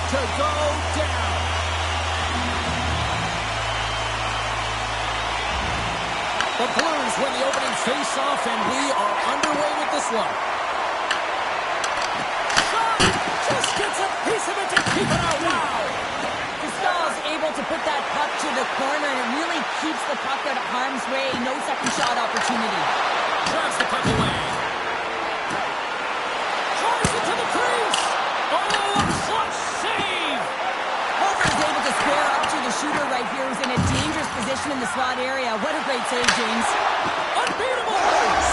to go down. The Blues win the opening face-off, and we are underway with this one. Shot! Just gets a piece of it to keep it out. Wow! Is able to put that puck to the corner, and it really keeps the puck out of harm's way. No second shot opportunity. Drives the puck away. Drives it to the crease. Oh, a clutch save. Holker is able to square up to the shooter right here, who's in a dangerous position in the slot area. What a great save, James. Unbeatable.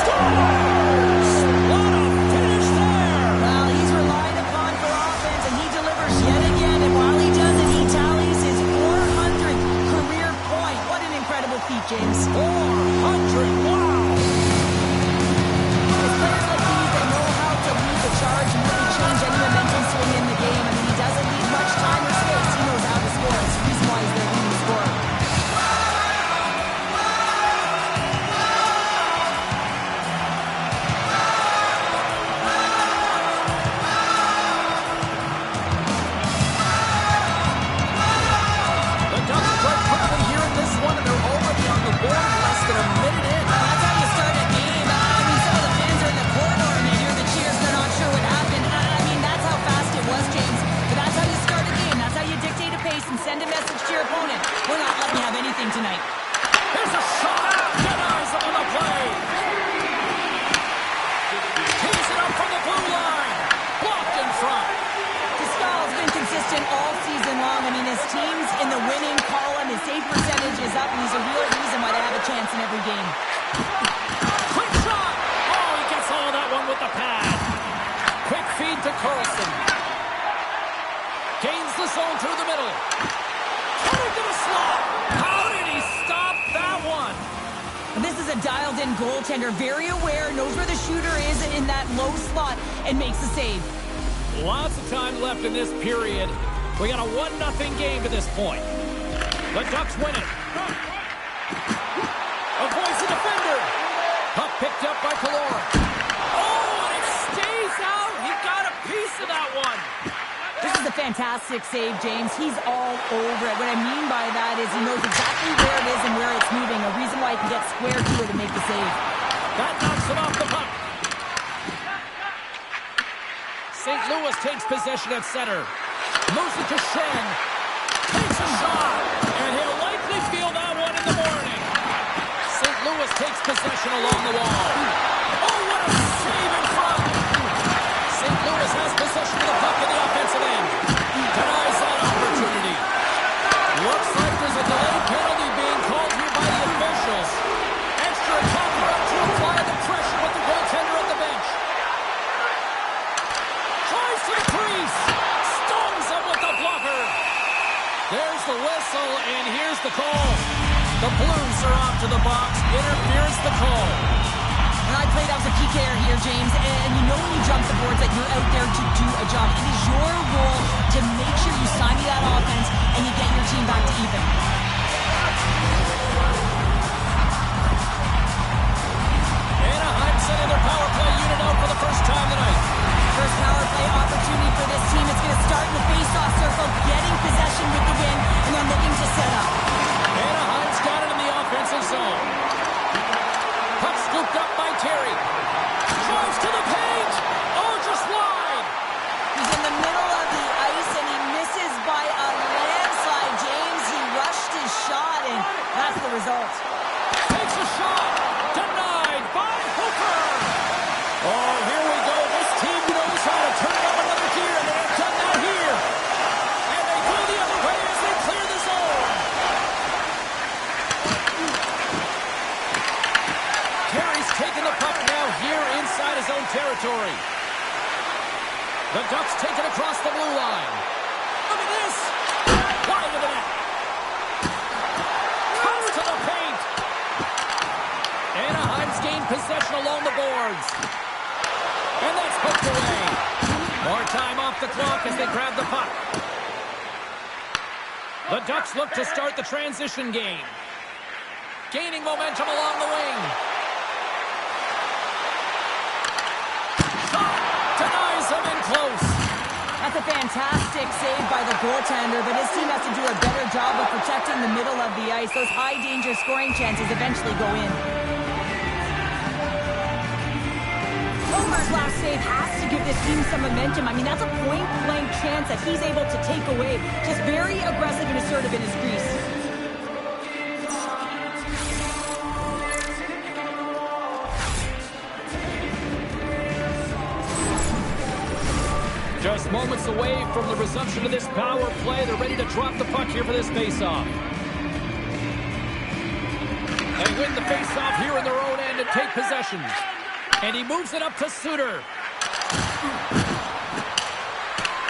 Scores! What a finish there. Well, he's relied upon for offense, and he delivers yet again. And while he does it, he tallies his 400th career point. What an incredible feat, James. 400, wow. It's players like these that know how to lead the charge and really change any momentum swing in the game. I mean, he doesn't need much time or space. He knows how to score. It's the reason why he's their leading scorer. The Ducks break quickly here in this one, and they're already on the board less than a minute in. That's how you start a game. I mean, some of the fans are in the corridor and they hear the cheers. They're not sure what happened. I mean, that's how fast it was, James. But that's how you start a game. That's how you dictate a pace and send a message to your opponent. We're not letting you have anything tonight. Here's a shot. Denies him on the play. Tees it up from the blue line. Blocked in front. Pascal's been consistent all season long. I mean, his team's in the winning column. His save percentage is up, and he's a real reason why they have a chance in every game. Quick shot. Oh, he gets all of that one with the pad. Quick feed to Carlson. Gains the zone through the middle. Coming to the slot. How did he stop that one? And this is a dialed-in goaltender, very aware, knows where the shooter is in that low slot, and makes the save. Lots of time left in this period. We got a 1-0 game to this point. The Ducks win it. Avoids the defender. Puck picked up by Kallor. Oh, and it stays out. He got a piece of that one. This is a fantastic save, James. He's all over it. What I mean by that is he knows exactly where it is and where it's moving. A reason why he can get square to it and make the save. That knocks it off the puck. St. Louis takes possession at center. Moves it to Shen. Takes a shot. And he'll likely feel that one in the morning. St. Louis takes possession along the wall. Oh, what a save in front. St. Louis has possession of the puck in the offensive end. Denies that opportunity. Looks like there's a delayed penalty being called here by the officials. Extra time out to apply the pressure with the goaltender at the bench. Tries to the crease. Stones him with the blocker. There's the whistle, and here's the call. The Blues are off to the box. Interference the call. And I played, I was a PKer here, James, and you know when you jump the boards that you're out there to do a job. It is your role to make sure you stymie that offense and you get your team back to even. Anaheim sending their power play unit out for the first time tonight. First power play opportunity for this team. It's going to start in the face-off circle, getting possession with the win, and then looking to set up. Anaheim's got it in the offensive zone. Puck scooped up by Terry. Drives to the paint. Oh, just wide. He's in the middle of the ice, and he misses by a landslide. James, he rushed his shot, and that's the result. Takes a shot. Denied by Hooker. Oh, here we go. This team knows how to turn up another gear, and they have done that here. And they go the other way as they clear the zone. Terry's taking the puck now here inside his own territory. The Ducks take it across the blue line. Look at this. Wide of the net. Comes to the paint. Anaheim's gained possession along the boards. And that's poked away. More time off the clock as they grab the puck. The Ducks look to start the transition game. Gaining momentum along the wing. Shot. Denies him in close. That's a fantastic save by the goaltender, but his team has to do a better job of protecting the middle of the ice. Those high-danger scoring chances eventually go in. Homer's last save has to give this team some momentum. I mean, that's a point-blank chance that he's able to take away. Just very aggressive and assertive in his crease. Just moments away from the resumption of this power play. They're ready to drop the puck here for this faceoff. They win the faceoff here in their own end and take possession. And he moves it up to Suter.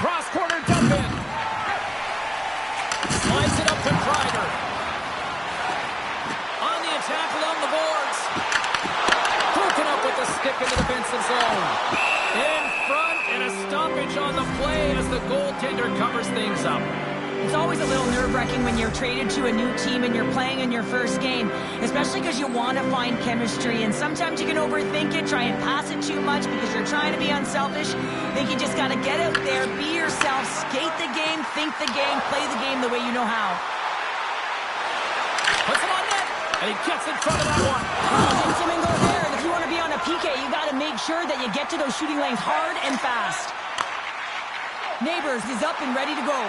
Cross corner dump in. Slides it up to Kreider. On the attack along the boards. Broken up with the stick in the defensive zone. In front and a stoppage on the play as the goaltender covers things up. It's always a little nerve-wracking when you're traded to a new team and you're playing in your first game, especially because you want to find chemistry, and sometimes you can overthink it, try and pass it too much because you're trying to be unselfish. I think you just got to get out there, be yourself, skate the game, think the game, play the game the way you know how. Puts him on net, and he gets in front of that one. Thanks him and go there, and if you want to be on a PK, you got to make sure that you get to those shooting lanes hard and fast. Neighbors is up and ready to go.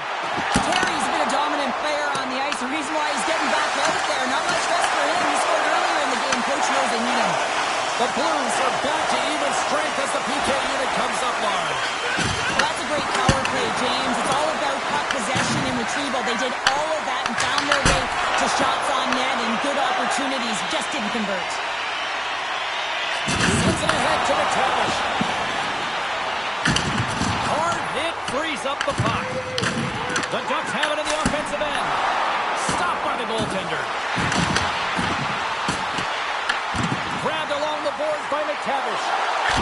Terry's been a dominant player on the ice. The reason why he's getting back out there, not much rest for him. He scored earlier in the game. Coach knows they need him. The Blues are back to even strength as the PK unit comes up large. Well, that's a great power play, James. It's all about puck possession and retrieval. They did all of that and found their way to shots on net and good opportunities. Just didn't convert. Sends it ahead to McTavish. Frees up the puck. The Ducks have it in the offensive end. Stopped by the goaltender. Grabbed along the boards by McTavish.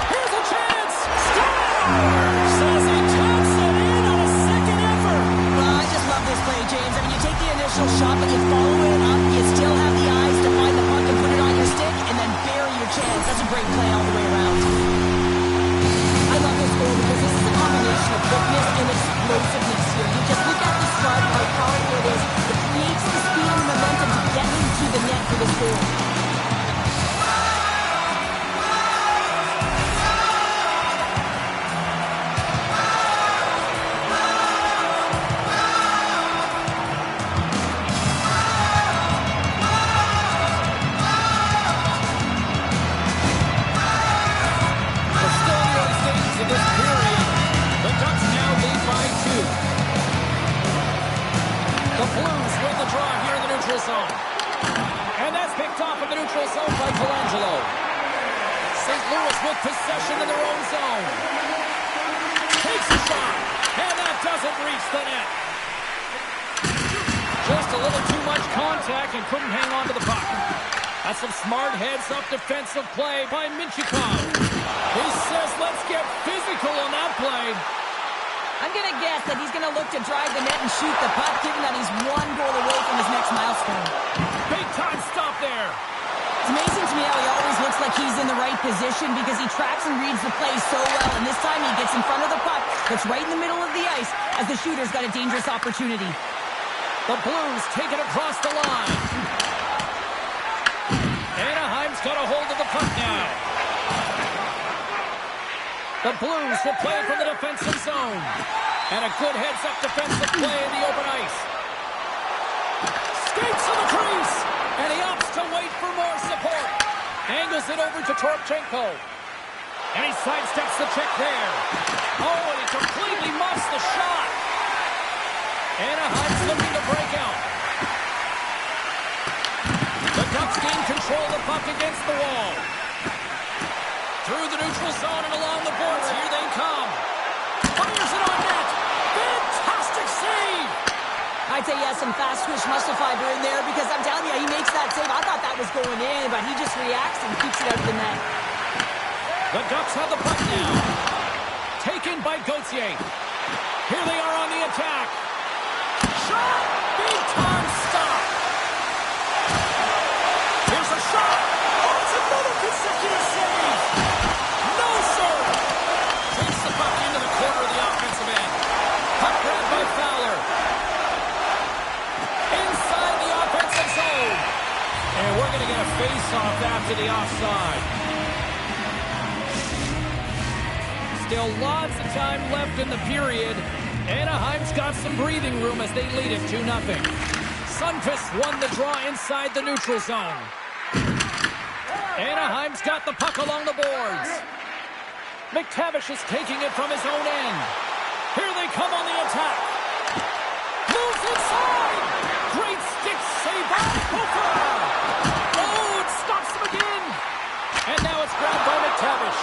Here's a chance. Scores! Says he taps it in on a second effort. Well, I just love this play, James. I mean, you take the initial shot, but you follow it up. You still have the eyes to find the puck and put it on your stick, and then bury your chance. That's a great play all the way around. I love this goal because this is a combination of quickness and explosiveness here. You just look at the stride, how powerful it is. It creates the speed and momentum to get into the net for this goal. Zone. And that's picked off in the neutral zone by Colangelo. St. Louis with possession in their own zone. Takes a shot, and that doesn't reach the net. Just a little too much contact and couldn't hang on to the puck. That's some smart heads-up defensive play by Minchikov. He says, let's get physical on that play. I'm going to guess that he's going to look to drive the net and shoot the puck, given that he's one goal away from his next milestone. Big time stop there. It's amazing to me how he always looks like he's in the right position because he tracks and reads the play so well. And this time he gets in front of the puck, gets right in the middle of the ice as the shooter's got a dangerous opportunity. The Blues take it across the line. Anaheim's got a hold of the puck now. The Blues will play from the defensive zone. And a good heads-up defensive play in the open ice. Skates to the crease. And he opts to wait for more support. Angles it over to Torchenko. And he sidesteps the check there. Oh, and he completely muffs the shot. Anaheim's looking to break out. The Ducks gain control of the puck against the wall. Through the neutral zone and along the boards. Here they come. Fires it on net. Fantastic save. I'd say yes, some fast twitch muscle fiber in there because I'm telling you, he makes that save. I thought that was going in, but he just reacts and keeps it out of the net. The Ducks have the puck now. Taken by Gauthier. Here they are on the attack. Shot. Big time stop. Here's a shot. Oh, it's another consecutive save. No, sir. Takes the puck into the corner of the offensive end. Still lots of time left in the period. Anaheim's got some breathing room as they lead it 2-0. Sundqvist won the draw inside the neutral zone. Anaheim's got the puck along the boards. McTavish is taking it from his own end. Here they come on the attack. Moves inside. Great stick save by Hofer. Oh, it stops him again. And now it's grabbed by McTavish.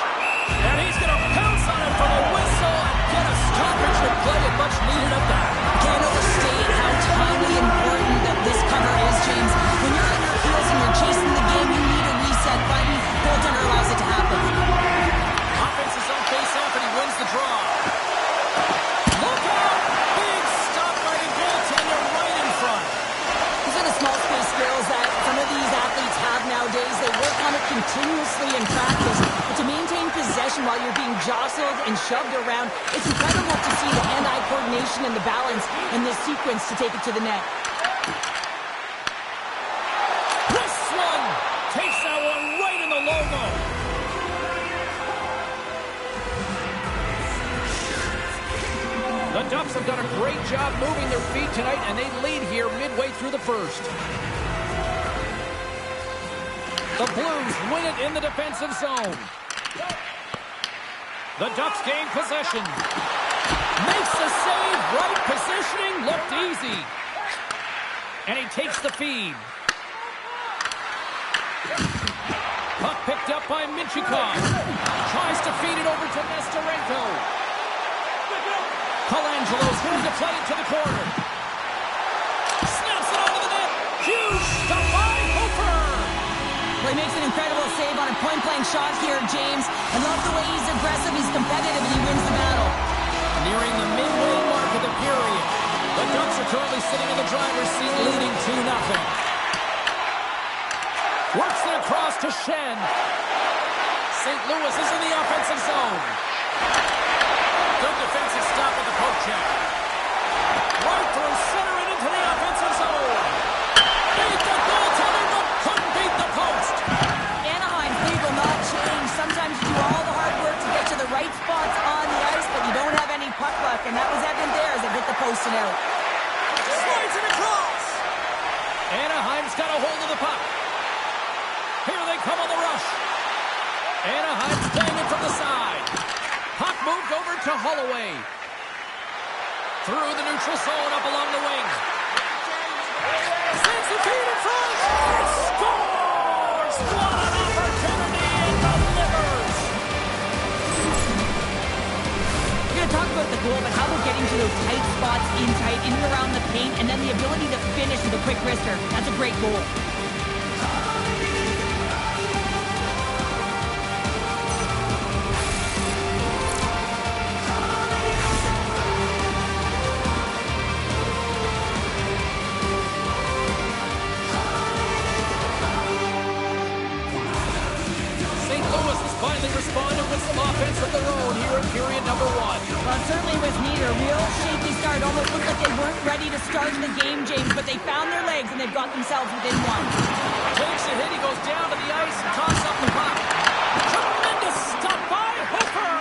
And he's going to pounce on it for the whistle and get a stoppage to play it. Much needed at that. Can't overstate how timely important that this cover is, James. When you're on your heels and you're chasing the game, you need a reset button. Goaltender allows it to happen. Offense is on face-off and he wins the draw. Look out! Big stop by the goaltender right in front. These are the small space skills that some of these athletes have nowadays. They work on it continuously in practice. But to maintain possession while you're being jostled and shoved around, it's incredible to see the hand-eye coordination and the balance in this sequence to take it to the net. This one takes that one right in the logo. The Ducks have done a great job moving their feet tonight, and they lead here midway through the first. The Blues win it in the defensive zone. The Ducks gain possession. Makes the save. Right positioning. Looked easy. And he takes the feed. Puck picked up by Minchikov. Tries to feed it over to Nestorenko. Colangelo's going to play it to the corner. Snaps it onto the net. Huge stop by Hofer. Well, he makes an incredible save on a point-blank shot here, James. I love the way he's aggressive, he's competitive, and he wins the battle. Nearing the midway mark of the period. The Ducks are currently sitting in the driver's seat, leading 2-0. Works it across to Shen. St. Louis is in the offensive zone. Good defensive stop with the poke check. Right through center and into the offensive zone. Beat the goaltender, but couldn't beat the post. Anaheim's lead will not change. Sometimes you do all the hard work to get to the right spots on the ice, but you don't have any puck luck, and that was evident there as it hit the post and out. Slides it across. Anaheim's got a hold of the puck. Here they come on the rush. Anaheim's playing it from the side. Puck moved over to Holloway. Through the neutral zone, up along the wing. Sends the feed in front. And scores! What an opportunity and delivers! We're going to talk about the goal, but how about getting to those tight spots in and around the paint, and then the ability to finish with a quick wrister. That's a great goal. Responded with some offense of their own here in period number 1. Well, it certainly was neat. A real shaky start. Almost looked like they weren't ready to start the game, James, but they found their legs and they've got themselves within one. Takes a hit. He goes down to the ice and tosses up the puck. Tremendous stop by Hofer.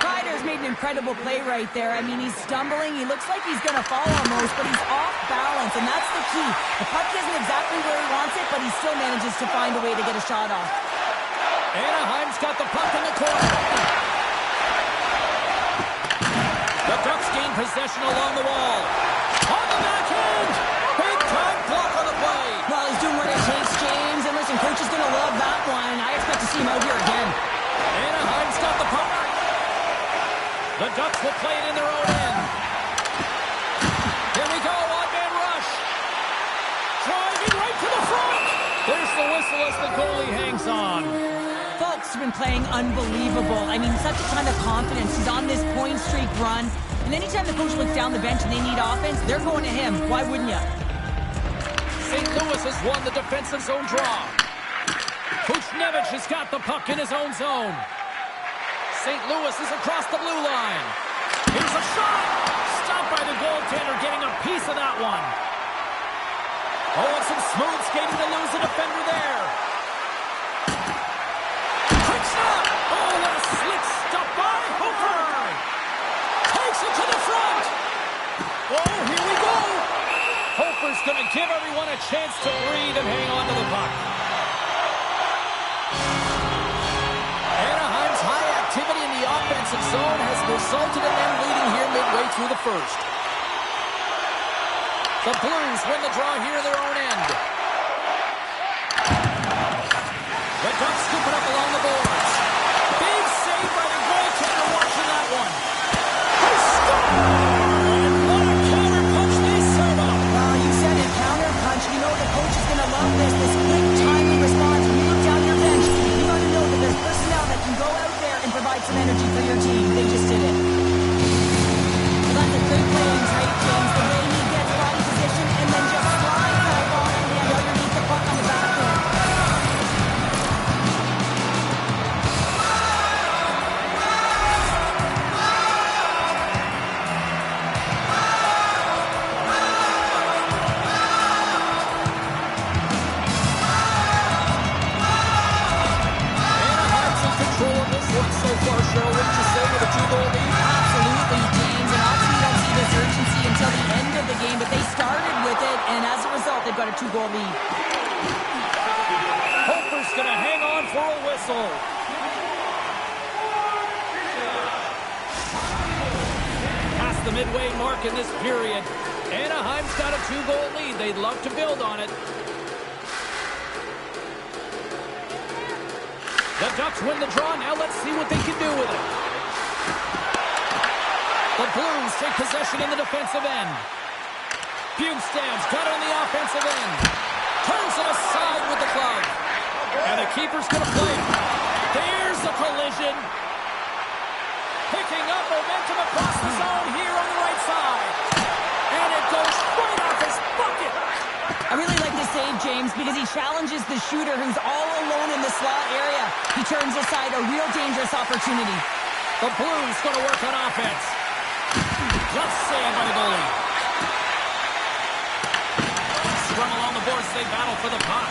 Kreider's made an incredible play right there. I mean, he's stumbling. He looks like he's going to fall almost, but he's off balance, and that's the key. The puck isn't exactly where he wants it, but he still manages to find a way to get a shot off. Anaheim's got the puck in the corner. The Ducks gain possession along the wall. On the backhand. Big time block on the play. Well, he's doing what it takes, James. And listen, coach is going to love that one. I expect to see him out here again. Anaheim's got the puck. The Ducks will play it in their own end. Here we go, one-man rush. Driving right to the front. There's the whistle as the goalie hangs on. Folks have been playing unbelievable. I mean, such a ton of confidence. He's on this point streak run. And anytime the coach looks down the bench and they need offense, they're going to him. Why wouldn't you? St. Louis has won the defensive zone draw. Kuznevich has got the puck in his own zone. St. Louis is across the blue line. Here's a shot. Stopped by the goaltender, getting a piece of that one. Oh, and some smooth skating to lose a defender there. Quick stop. Oh, what a slick stop by give everyone a chance to breathe and hang on to the puck. Anaheim's high activity in the offensive zone has resulted in them leading here midway through the first. The Blues win the draw here in their own end. The Ducks scoop it up along the boards. Big save by the goaltender watching that one. He scored! And what a counter punch they serve up. You said it, counter punch. You know the coach is going to love this. This quick, timely response. When you look down your bench, you got to know that there's personnel that can go out there and provide some energy for your team. They just did it. Well, that's a good play in tight, James. The way he gets body position and then just slides that ball and hand underneath the puck on the backboard. So far, Cheryl, wouldn't you say, with a 2-goal lead? Absolutely, James. And obviously you don't see this urgency until the end of the game, but they started with it, and as a result, they've got a 2-goal lead. Hofer's going to hang on for a whistle. Past the midway mark in this period. Anaheim's got a 2-goal lead. They'd love to build on it. The Ducks win the draw. Now let's see what they can do with it. The Blues take possession in the defensive end. Bjugstad's got on the offensive end. Turns it aside with the glove. And the keeper's going to play it. There's a collision. Picking up momentum across the zone here on the right side. And it goes right off his bucket. I really like this save, James, because he challenges the shooter who's all alone in the slot area. He turns aside a real dangerous opportunity. The Blues going to work on offense. Just saved by the goalie. Scrum along the boards, they battle for the puck.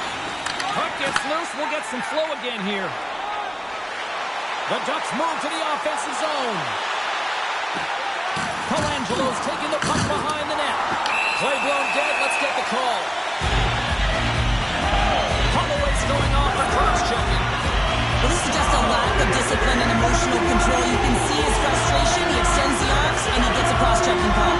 Puck gets loose, we'll get some flow again here. The Ducks move to the offensive zone. Colangelo's taking the puck behind the net. Play blown dead, let's get the call. Holloway's going off for cross-checking. Well, this is just a lack of discipline and emotional control. You can see his frustration. He extends the arms, and he gets a cross-checking call.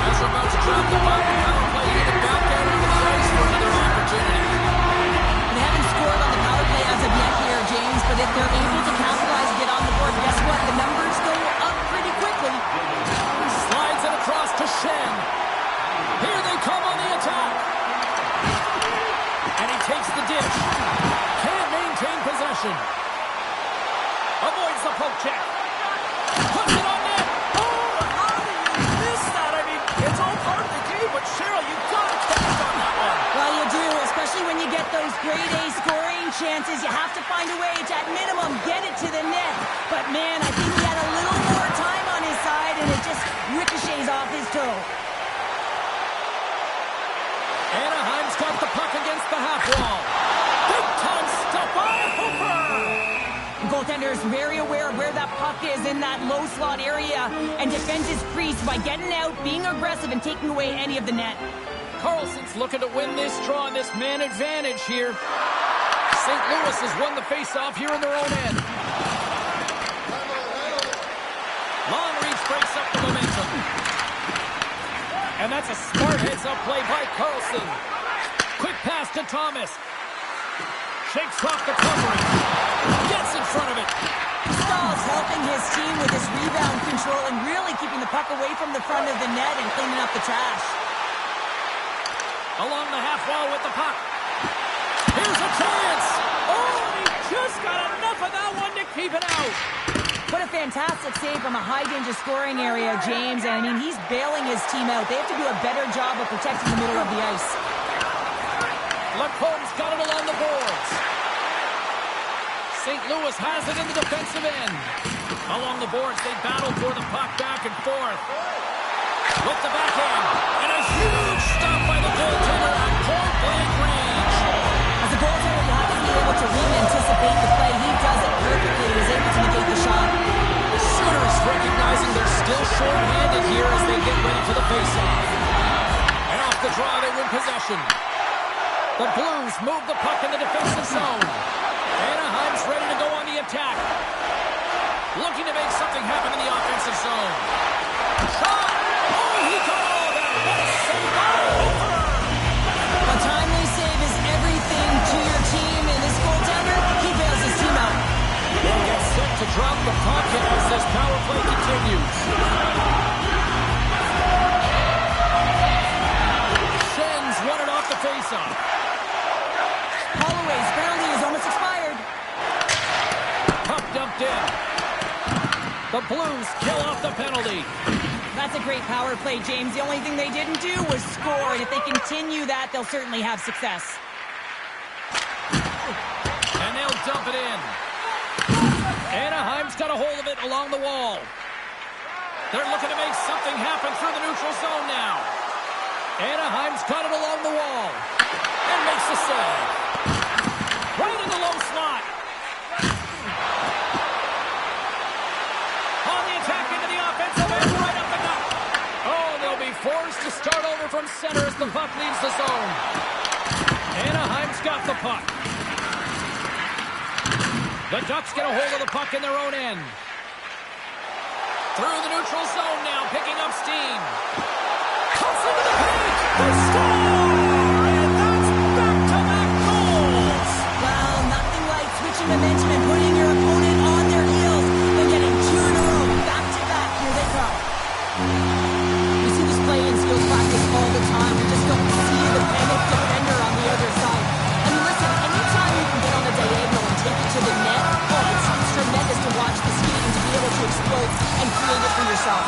As we're about to drop the puck, power play unit back out onto the ice for another opportunity. They haven't scored on the power play as of yet here, James, but if they're able to capitalize and get on the board, guess what? The numbers go up pretty quickly. Slides it across to Shen. Here they come on the attack. And he takes the dish. Can't maintain possession. Avoids the poke check. Puts it on net. Oh, how do you miss that? I mean, it's all part of the game, but Cheryl, you've got to connect on that one. Well, you do, especially when you get those grade A scoring chances. You have to find a way to, at minimum, get it to the net. But, man, I think he had a little more time on his side, and it just ricochets off his toe. Anaheim's got the puck against the half wall. Big time stop by Hofer. The goaltender is very aware of where that puck is in that low slot area and defends his crease by getting out, being aggressive, and taking away any of the net. Carlson's looking to win this draw on this man advantage here. St. Louis has won the faceoff here in their own end. Long reach breaks up the momentum. And that's a smart heads-up play by Carlson. Quick pass to Thomas. Shakes off the covering. Gets in front of it. Stahl's helping his team with his rebound control and really keeping the puck away from the front of the net and cleaning up the trash. Along the half wall with the puck. Here's a chance. Oh, he just got enough of that one to keep it out. What a fantastic save from a high-danger scoring area, James. And, I mean, he's bailing his team out. They have to do a better job of protecting the middle of the ice. Lacomb's got it along the boards. St. Louis has it in the defensive end. Along the boards, they battle for the puck back and forth. With the backhand. And a huge stop by the goaltender at point-blank range. As a goaltender, you have to be able to read and anticipate the play. He does it perfectly. Still short-handed here as they get ready for the face-off. And off the draw, they win possession. The Blues move the puck in the defensive zone. Anaheim's ready to go on the attack. Looking to make something happen in the offensive zone. Shot! Oh, he got all of that! What a save by Over! A timely save is everything to your team, and this goaltender, he bails his team out. They'll get set to drop the puck as this power play continues. Schen's won it off the faceoff. Holloway's penalty is almost expired. Puck dumped in. The Blues kill off the penalty. That's a great power play, James. The only thing they didn't do was score, and if they continue that, they'll certainly have success. And they'll dump it in. Anaheim's got a hold of it along the wall. They're looking to make something happen through the neutral zone now. Anaheim's got it along the wall. And makes the save. Right in the low slot. On the attack into the offensive end, right up the gut. Oh, they'll be forced to start over from center as the puck leaves the zone. Anaheim's got the puck. The Ducks get a hold of the puck in their own end. Through the neutral zone now, picking up steam. Comes into the paint. They score! And that's back-to-back goals! Well, nothing like switching momentum and putting your opponent on their heels and getting two in a row. Back-to-back, here they come. We see this play in skills practice all the time. We just don't see the panic defender on the other side. I mean, listen, anytime you can get on the diagonal and take it to the net, oh, it's tremendous to watch the skating to be able to explode and create it for yourself.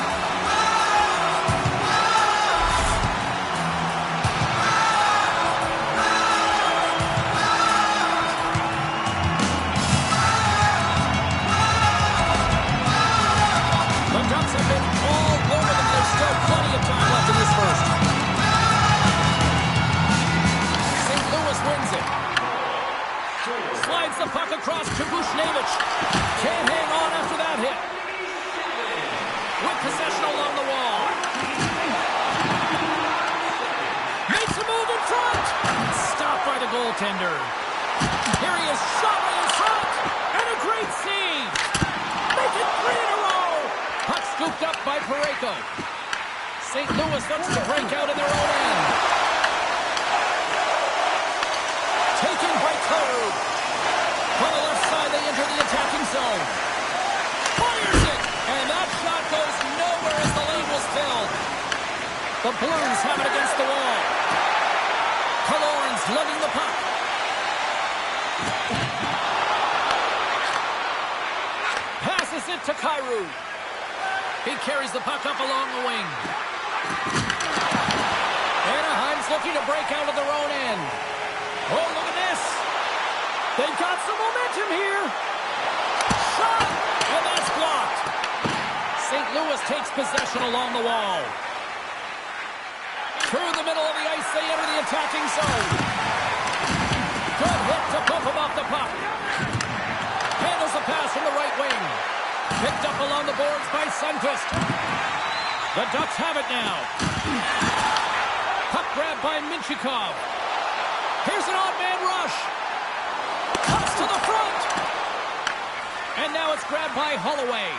The Ducks have been all over them. There's still plenty of time left in this first. St. Louis wins it. Slides the puck across to Bushnevich. Can't hang on after that hit. With possession along the wall. Makes a move in front. Stopped by the goaltender. Here he is, shot right in front. And a great save. Make it 3 in a row. Puck scooped up by Parayko. St. Louis looks to break out in their own end. Taken by Toru. On the left side, they enter the attacking zone. Fires it! And that shot goes nowhere as the lane was filled. The Blues have it against the wall. Killorn's lugging the puck. Passes it to Kyrou. He carries the puck up along the wing. Anaheim's looking to break out of their own end. Oh, look at this. They've got some momentum here. Shot! And that's blocked. St. Louis takes possession along the wall. Through the middle of the ice, they enter the attacking zone. Good hit to bump him off the puck. Handles the pass from the right wing. Picked up along the boards by Sundqvist. The Ducks have it now. Puck grab by Minchikov. Here's an odd man rush. Cuts to the front. And now it's grabbed by Holloway.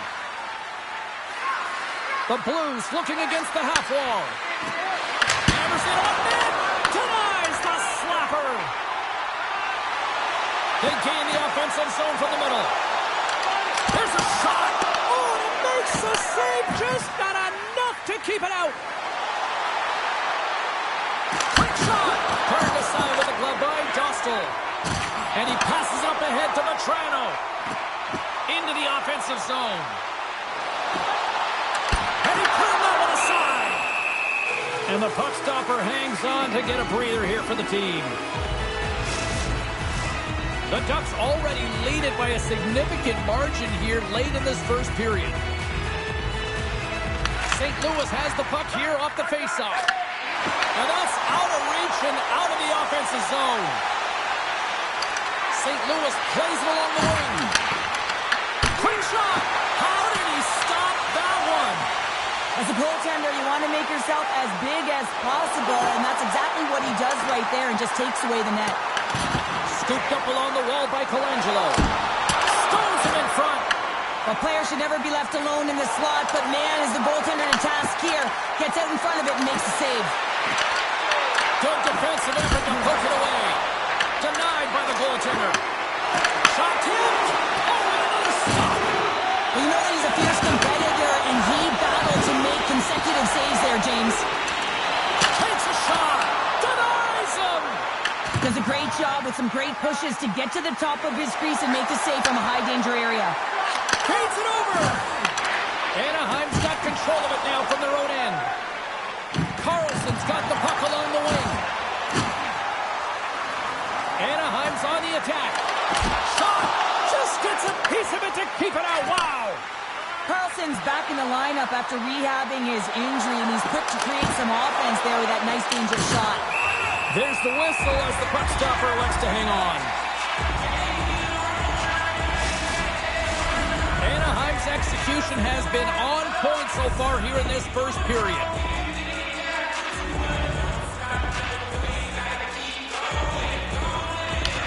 The Blues looking against the half wall. Emerson on net. Denies the slapper. They gain the offensive zone from the middle. There's a shot. Oh, and it makes the save. Just not enough to keep it out. Quick shot. Turned aside with a glove by Dostal. And he passes up ahead to Vetrano. Into the offensive zone. And he pulled that one aside. And the puck stopper hangs on to get a breather here for the team. The Ducks already lead it by a significant margin here late in this first period. St. Louis has the puck here off the faceoff. And that's out of reach and out of the offensive zone. St. Louis plays it along the wing. Quick shot. How did he stop that one? As a goaltender, you want to make yourself as big as possible, and that's exactly what he does right there and just takes away the net. Scooped up along the wall by Colangelo. Stones him in front. A player should never be left alone in the slot, but man, is the goaltender in task here. Gets out in front of it and makes the save. Good defensive effort to poke it away. Denied by the goaltender. Shot tipped. Oh, and another stop. Well, you know that he's a fierce competitor, and he battled to make consecutive saves there, James. Takes a shot. Denies him. Does a great job with some great pushes to get to the top of his crease and make the save from a high-danger area. Feeds it over. Anaheim's got control of it now from their own end. Carlson's got the puck along the wing. Anaheim's on the attack. Shot! Just gets a piece of it to keep it out. Wow! Carlson's back in the lineup after rehabbing his injury, and he's quick to create some offense there with that nice dangerous shot. There's the whistle as the puck stopper elects to hang on. Anaheim's execution has been on point so far here in this first period.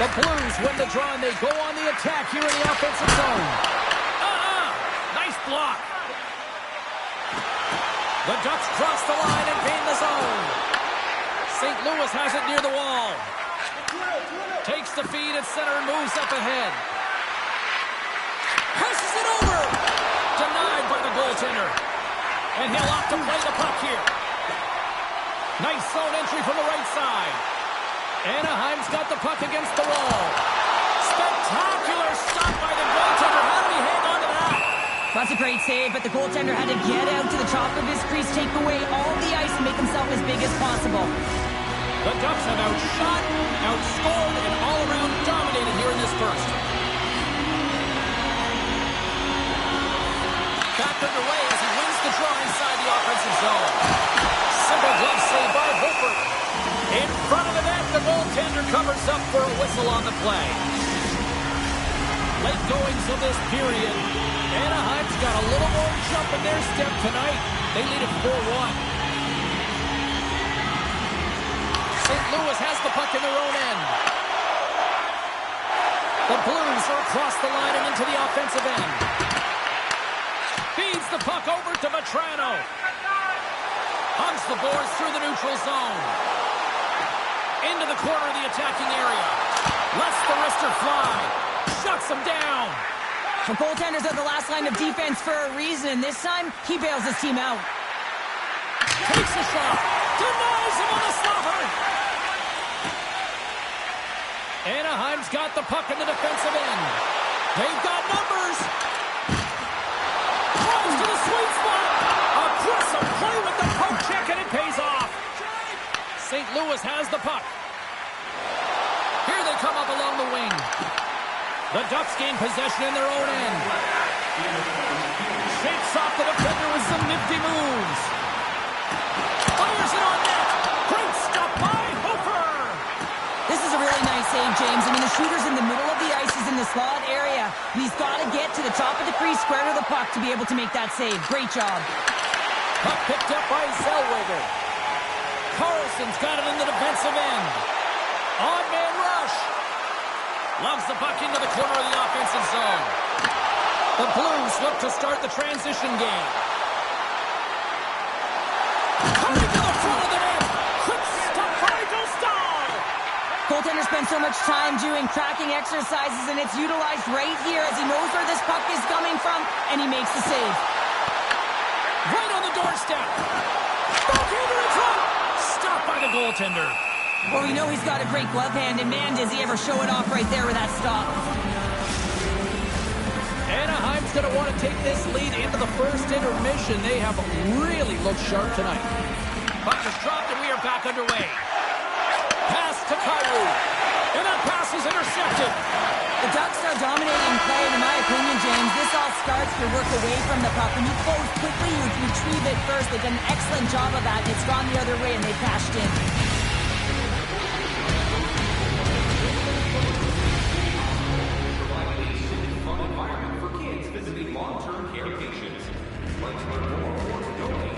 The Blues win the draw, and they go on the attack here in the offensive zone. Nice block. The Ducks cross the line and gain the zone. St. Louis has it near the wall. Takes the feed at center and moves up ahead. Passes it over. Denied by the goaltender. And he'll opt to play the puck here. Nice zone entry from the right side. Anaheim's got the puck against the wall. Spectacular stop by the goaltender. How did he hang on to that? That's a great save, but the goaltender had to get out to the top of his crease, take away all the ice, and make himself as big as possible. The Ducks have outshot, outscored, and all-around dominated here in this first. Back underway as he wins the draw inside the offensive zone. Simple glove save by Hofer. In front of the net, the goaltender covers up for a whistle on the play. Late goings of this period. Anaheim's got a little more jump in their step tonight. They lead it 4-1. St. Louis has the puck in their own end. The Blues are across the line and into the offensive end. Feeds the puck over to Vetrano. Hugs the boards through the neutral zone. Into the corner of the attacking area. Lets the wrister fly. Shuts him down. The goaltenders are the last line of defense for a reason. This time, he bails his team out. Takes a shot. Denies him on the stopper. Anaheim's got the puck in the defensive end. They've got numbers. Drives to the sweet spot. Aggressive play with the poke check, and it pays off. St. Louis has the puck. Here they come up along the wing. The Ducks gain possession in their own end. Shakes off the defender with some nifty moves. Fires it on net. Great stop by Hofer. This is a really nice save, James. I mean, the shooter's in the middle of the ice. He's in the slot area. He's got to get to the top of the crease, square to the puck to be able to make that save. Great job. Puck picked up by Zellweger. Carlson's got it in the defensive end. Odd man rush. Loves the puck into the corner of the offensive zone. The Blues look to start the transition game. Coming to the front of the net. Quick stop by Dostal. Goaltender spends so much time doing tracking exercises, and it's utilized right here as he knows where this puck is coming from, and he makes the save. Right on the doorstep. Backhander in front. Stopped by the goaltender. Well, we know he's got a great glove hand, and man, does he ever show it off right there with that stop. Anaheim's going to want to take this lead into the first intermission. They have really looked sharp tonight. Puck is dropped, and we are back underway. Pass to Kyrou. And that pass is intercepted. The Ducks are dominating play, and in my opinion, James, this all starts to work away from the puck. When you close quickly, you retrieve it first. They've done an excellent job of that. It's gone the other way, and they cashed in. Environment for kids visiting long-term care patients. Like to learn more or to donate,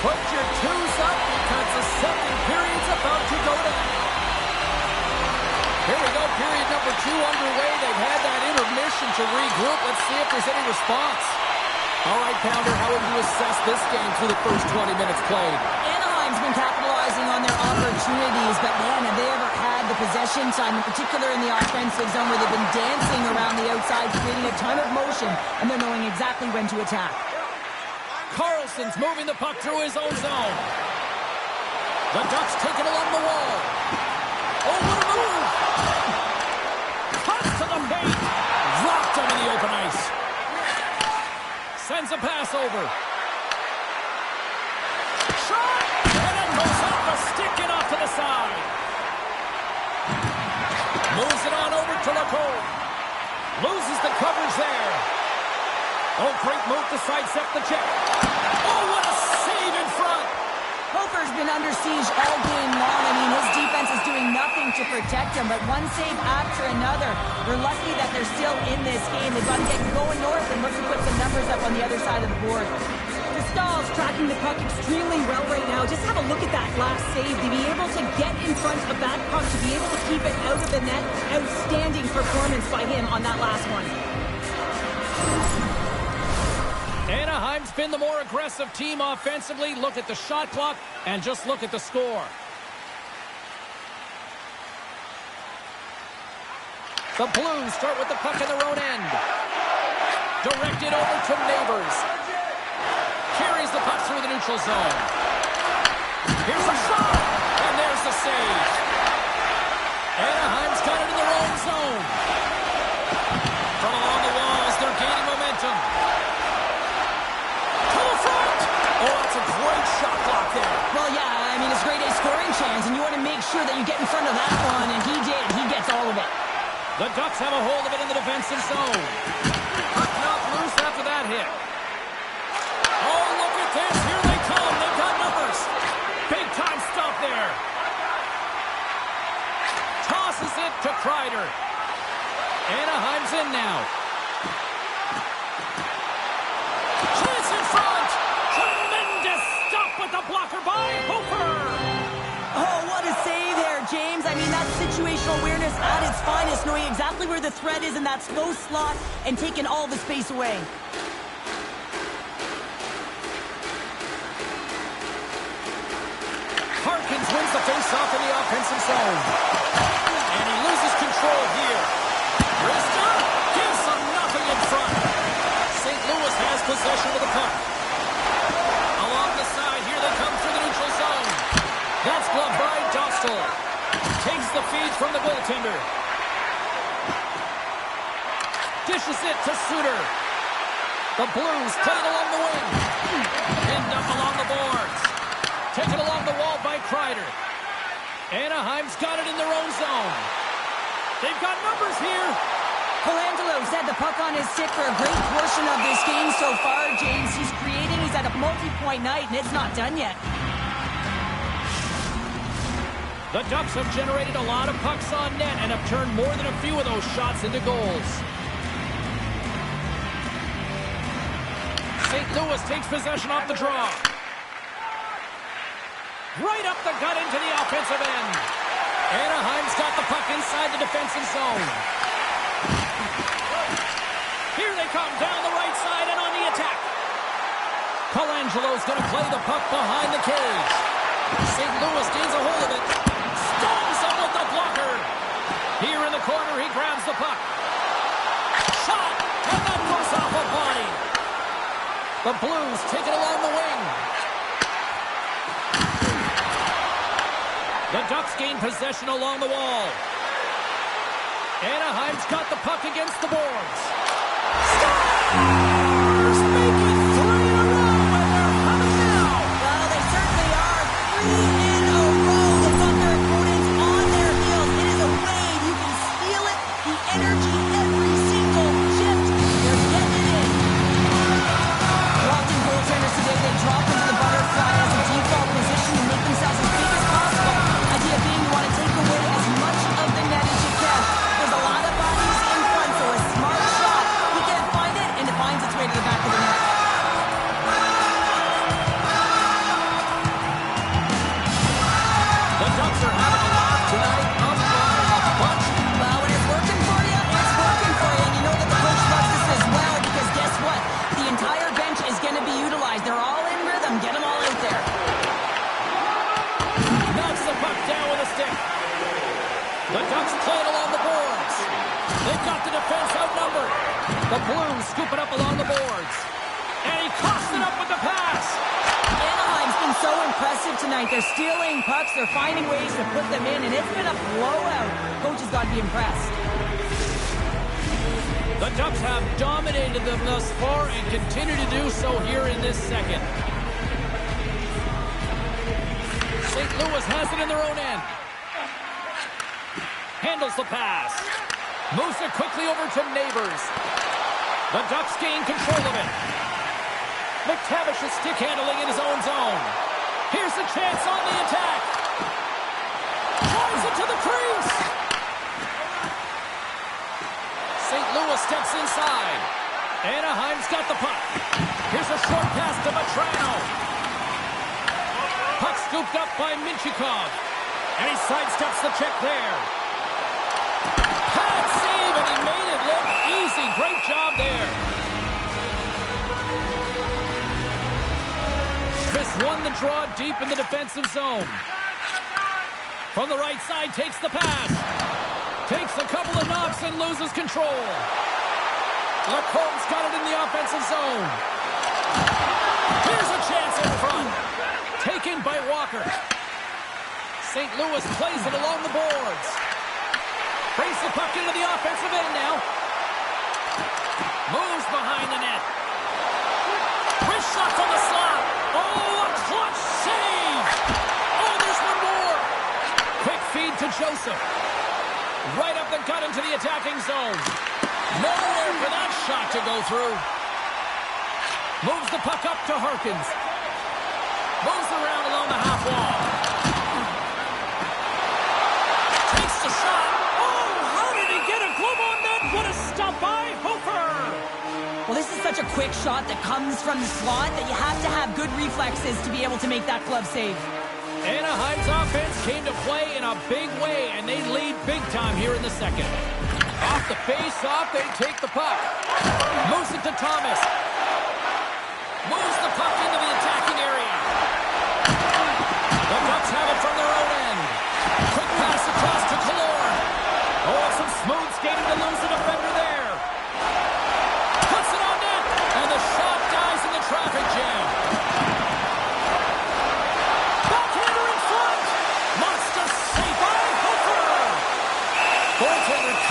Put your twos up because the second period's about to go down. Here we go, period number 2 underway. They've had that intermission to regroup. Let's see if there's any response. All right, Pounder, how would you assess this game through the first 20 minutes played? Anaheim's been capitalizing on their opportunities, but man, have they ever had the possession time, in particular in the offensive zone, where they've been dancing around the outside, creating a ton of motion, and they're knowing exactly when to attack. Carlson's moving the puck through his own zone. The Ducks take it along the wall. Oh, what a move! Cuts to the paint. Dropped him in the open ice. Sends a pass over. Shot! And it goes off the stick and off to the side. Moves it on over to Lacombe. Loses the coverage there. Oh, great move to sidestep the check. Oh, what a save in front. Hofer's been under siege all game long. I mean, his defense is doing nothing to protect him, but one save after another. They're lucky that they're still in this game. They've got to get going north and look to put some numbers up on the other side of the board. Stahl's tracking the puck extremely well right now. Just have a look at that last save. To be able to get in front of that puck, to be able to keep it out of the net, outstanding performance by him on that last one. Anaheim's been the more aggressive team offensively. Look at the shot clock and just look at the score. The Blues start with the puck in their own end. Directed over to Neighbors. Carries the puck through the neutral zone. Here's a shot, and there's the save. Anaheim's got it in their own zone. From along the walls, they're gaining momentum. Oh, that's a great shot block there. Well, yeah, I mean, it's a great A scoring chance, and you want to make sure that you get in front of that one, and he did. He gets all of it. The Ducks have a hold of it in the defensive zone. Puck knocked loose after that hit. Oh, look at this. Here they come. They've got numbers. Big time stop there. Tosses it to Kreider. Anaheim's in now. Chance in front. Tremendous stop with the blocker by Hofer. Oh, what a save there, James. I mean, that's situational awareness at its finest, knowing exactly where the threat is in that slow slot and taking all the space away. wins the face-off in the offensive zone. And he loses control here. Rista gives them nothing in front. St. Louis has possession of the puck. Along the side, here they come through the neutral zone. That's gloved by Dostal. Takes the feed from the goaltender. Dishes it to Suter. The Blues play it along the wing. Pinned up along the boards. Taken along the wall by Kreider. Anaheim's got it in their own zone. They've got numbers here. Colangelo's had the puck on his stick for a great portion of this game so far, James. He's creating. He's at a multi-point night, and it's not done yet. The Ducks have generated a lot of pucks on net and have turned more than a few of those shots into goals. St. Louis takes possession off the draw. Right up the gut into the offensive end. Anaheim's got the puck inside the defensive zone. Here they come down the right side and on the attack. Colangelo's going to play the puck behind the cage. St. Louis gains a hold of it. Stones him with the blocker. Here in the corner, he grabs the puck. Shot, and that goes off a body. The Blues take it along the wing. The Ducks gain possession along the wall. Anaheim's got the puck against the boards. Stars make it 3 in a row, and they're coming now. Well, they certainly are. 3 in a row. The Thunder opponents on their heels. It is a wave. You can feel it. The energy, every single shift. They're getting it in. Often goaltenders today, they drop into the butterfly as a default position to make themselves as big as possible. Idea being you want to take away as much of the net as you can. There's a lot of bodies in front, so a smart shot. He can't find it, and it finds its way to the back of the net. The Ducks are having a laugh tonight. Up by a bunch. Well, when it's working for you, it's working for you. And you know that the coach loves this as well, because guess what? The entire bench is going to be utilized. They're all in rhythm. Get them all out there. Knocks the puck down with a stick. The Ducks play it along the boards. They've got the defense outnumbered. The Blues scoop it up along the boards. And he coughs it up with the pass. Anaheim's been so impressive tonight. They're stealing pucks. They're finding ways to put them in, and it's been a blowout. Coach has got to be impressed. The Ducks have dominated them thus far and continue to do so here in this second. St. Louis has it in their own end. Handles the pass. Moves it quickly over to Neighbors. The Ducks gain control of it. McTavish is stick handling in his own zone. Here's a chance on the attack. Drives it to the crease. St. Louis steps inside. Anaheim's got the puck. Here's a short pass to Matrano. Puck scooped up by Minchikov. And he sidesteps the check there. Pad save, and he made it look easy. Great job there. Smith won the draw deep in the defensive zone. From the right side, takes the pass. Takes a couple of knocks and loses control. Lacombe's got it in the offensive zone. Here's a chance in front. Taken by Walker. St. Louis plays it along the boards. Brings the puck into the offensive end now. Moves behind the net. Wrist shot from the slot. Oh, a clutch save. Oh, there's one more. Quick feed to Joseph. Right up the gut into the attacking zone. Nowhere for that shot to go through. Moves the puck up to Harkins. Moves around along the half wall. Takes the shot. Oh, how did he get a glove on that? What a stop by Hofer. Well, this is such a quick shot that comes from the slot that you have to have good reflexes to be able to make that glove save. Anaheim's offense came to play in a big way, and they lead big time here in the second. Off the face-off, they take the puck. Moves it to Thomas. Moves the puck into the attacking area. The Ducks have it from their own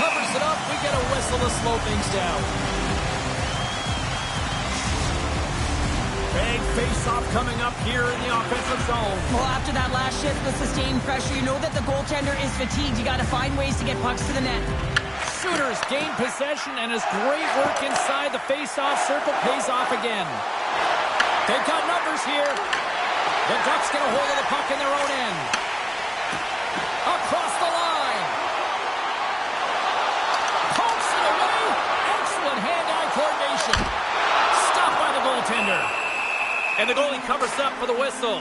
covers it up. We get a whistle to slow things down. Big face-off coming up here in the offensive zone. Well, after that last shift with sustained pressure, you know that the goaltender is fatigued. You got to find ways to get pucks to the net. Sooners gain possession, and his great work inside the face-off circle pays off again. They've got numbers here. The Ducks get a hold of the puck in their own end. Across the line. Pokes it away. Excellent hand-eye coordination. Stopped by the goaltender. And the goalie covers up for the whistle.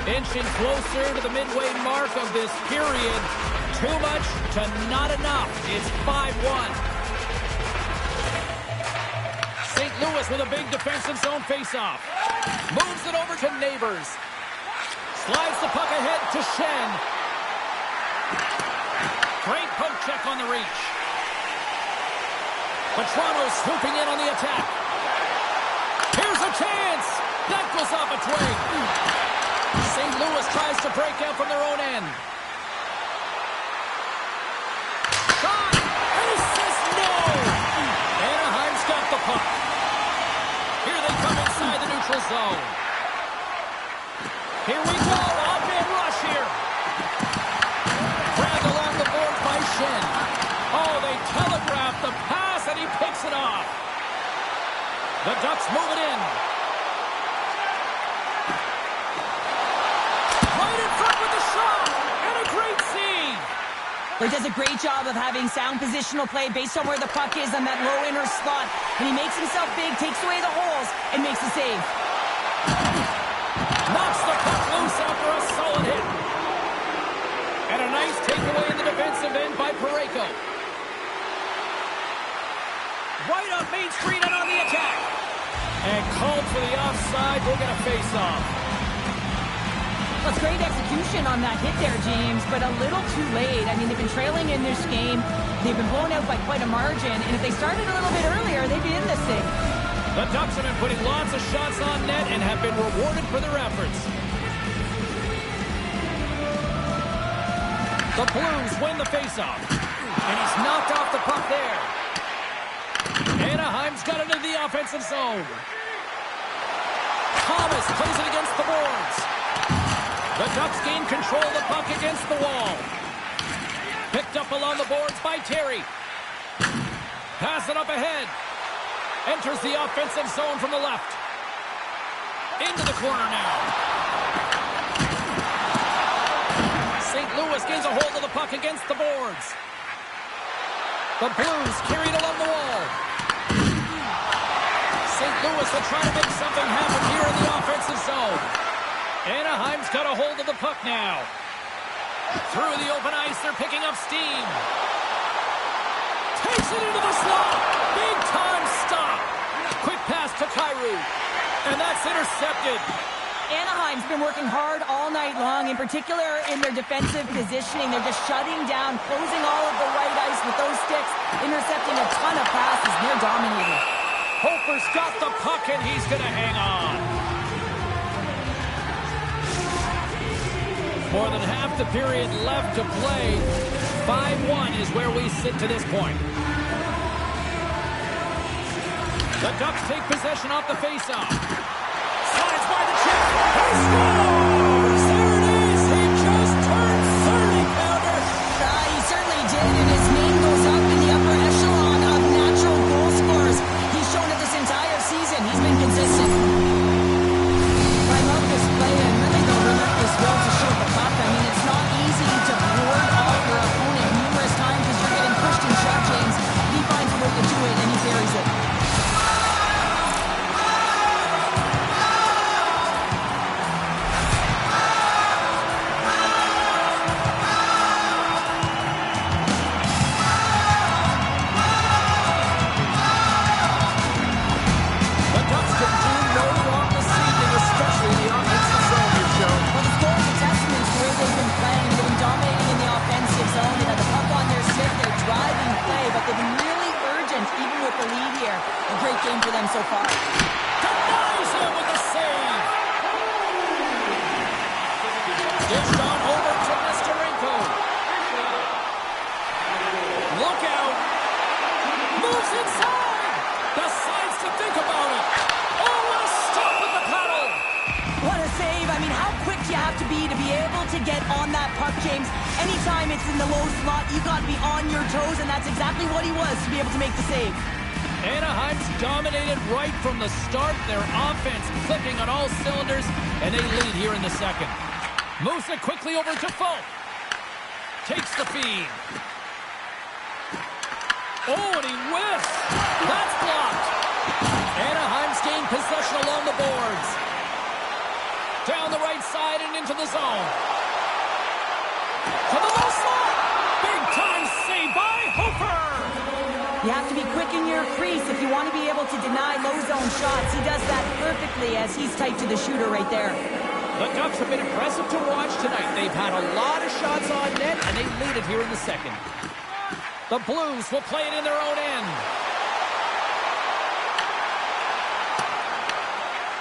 Inching closer to the midway mark of this period. Too much to not enough. It's 5-1. St. Louis with a big defensive zone faceoff. Moves it over to Neighbors. Slides the puck ahead to Shen. Great poke check on the reach. But Toronto's swooping in on the attack. Here's a chance. That goes off a twig. St. Louis tries to break out from their own end. Shot. Ace says no. Anaheim's got the puck. Here they come inside the neutral zone. Here we go. Off-man rush here. Dragged along the boards by Shen. Oh, they telegraph the pass, and he picks it off. The Ducks move it in. Right in front with the shot, and a great save. He does a great job of having sound positional play based on where the puck is on that low inner slot. And he makes himself big, takes away the holes, and makes a save. Knocks the puck loose after a solid hit. And a nice takeaway in the defensive end by Parayko. Right up Main Street and on the attack. And called for the offside. We'll get a face-off. That's great execution on that hit there, James, but a little too late. I mean, they've been trailing in this game. They've been blown out by quite a margin, and if they started a little bit earlier, they'd be in this thing. The Ducks have been putting lots of shots on net and have been rewarded for their efforts. The Blues win the faceoff, and he's knocked off the puck there. Anaheim's got it into the offensive zone. Thomas plays it against the boards. The Ducks gain control of the puck against the wall. Picked up along the boards by Terry. Pass it up ahead. Enters the offensive zone from the left. Into the corner now. St. Louis gains a hold of the puck against the boards. The Blues carried along the wall. St. Louis will try to make something happen here in the offensive zone. Anaheim's got a hold of the puck now. Through the open ice, they're picking up steam. Takes it into the slot. Big time stop. Quick pass to Kyrou. And that's intercepted. Anaheim's been working hard all night long, in particular in their defensive positioning. They're just shutting down, closing all of the white ice with those sticks, intercepting a ton of passes. They're dominating. Hofer's got the puck, and he's going to hang on. More than half the period left to play. 5-1 is where we sit to this point. The Ducks take possession off the faceoff. Slides by the check. He scores! There it is! He just turned 30-pounder. He certainly did, and his name goes up in the upper echelon of natural goal scorers. He's shown it this entire season. He's been consistent. I love this play and really the relentless will to shoot the puck. I mean, it's not easy to ward off your opponent numerous times as you're getting pushed and shoved, James. He finds a way to do it, and he carries it. A great game for them so far. Denies him with the save. Dished on over to Messi. you have to be able to get on that puck, James. Anytime it's in the low slot, you got to be on your toes, and that's exactly what he was to be able to make the save. Anaheim's dominated right from the start. Their offense clicking on all cylinders, and they lead here in the second. Moves it quickly over to Folk. Takes the feed. Oh, and he whiffs. That's blocked. Anaheim's gained possession along the boards. Down the right side and into the zone. To the low slot. Big time save by Hofer. You have to be quick in your crease if you want to be able to deny low zone shots. He does that perfectly as he's tight to the shooter right there. The Ducks have been impressive to watch tonight. They've had a lot of shots on net, and they lead it here in the second. The Blues will play it in their own end.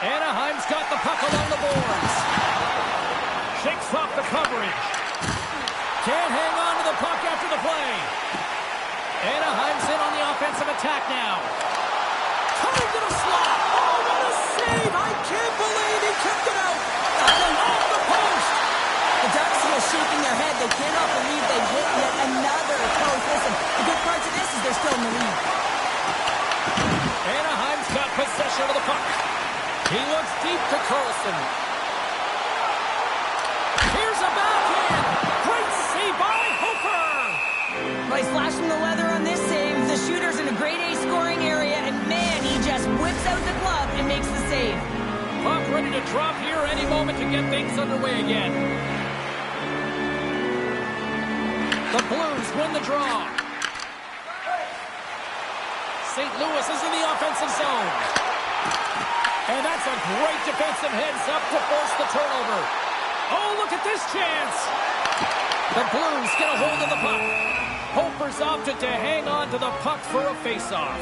Anaheim's got the puck along the boards. Shakes off the coverage. Can't hang on to the puck after the play. Anaheim's in on the offensive attack now. Coming to the slot. Oh, what a save! I can't believe he kept it out. Off the post. The Ducks are shaking their head. They cannot believe they've hit yet another post. Listen, the good part to this is they're still in the lead. Anaheim's got possession of the puck. He looks deep to Carlson. Here's a backhand. Great save by Hofer. Well, he's flashing the leather on this save. The shooter's in a grade A scoring area, and man, he just whips out the glove and makes the save. Puck ready to drop here any moment to get things underway again. The Blues win the draw. St. Louis is in the offensive zone. And that's a great defensive heads-up to force the turnover. Oh, look at this chance. The Blues get a hold of the puck. Hofer's opted to hang on to the puck for a face-off.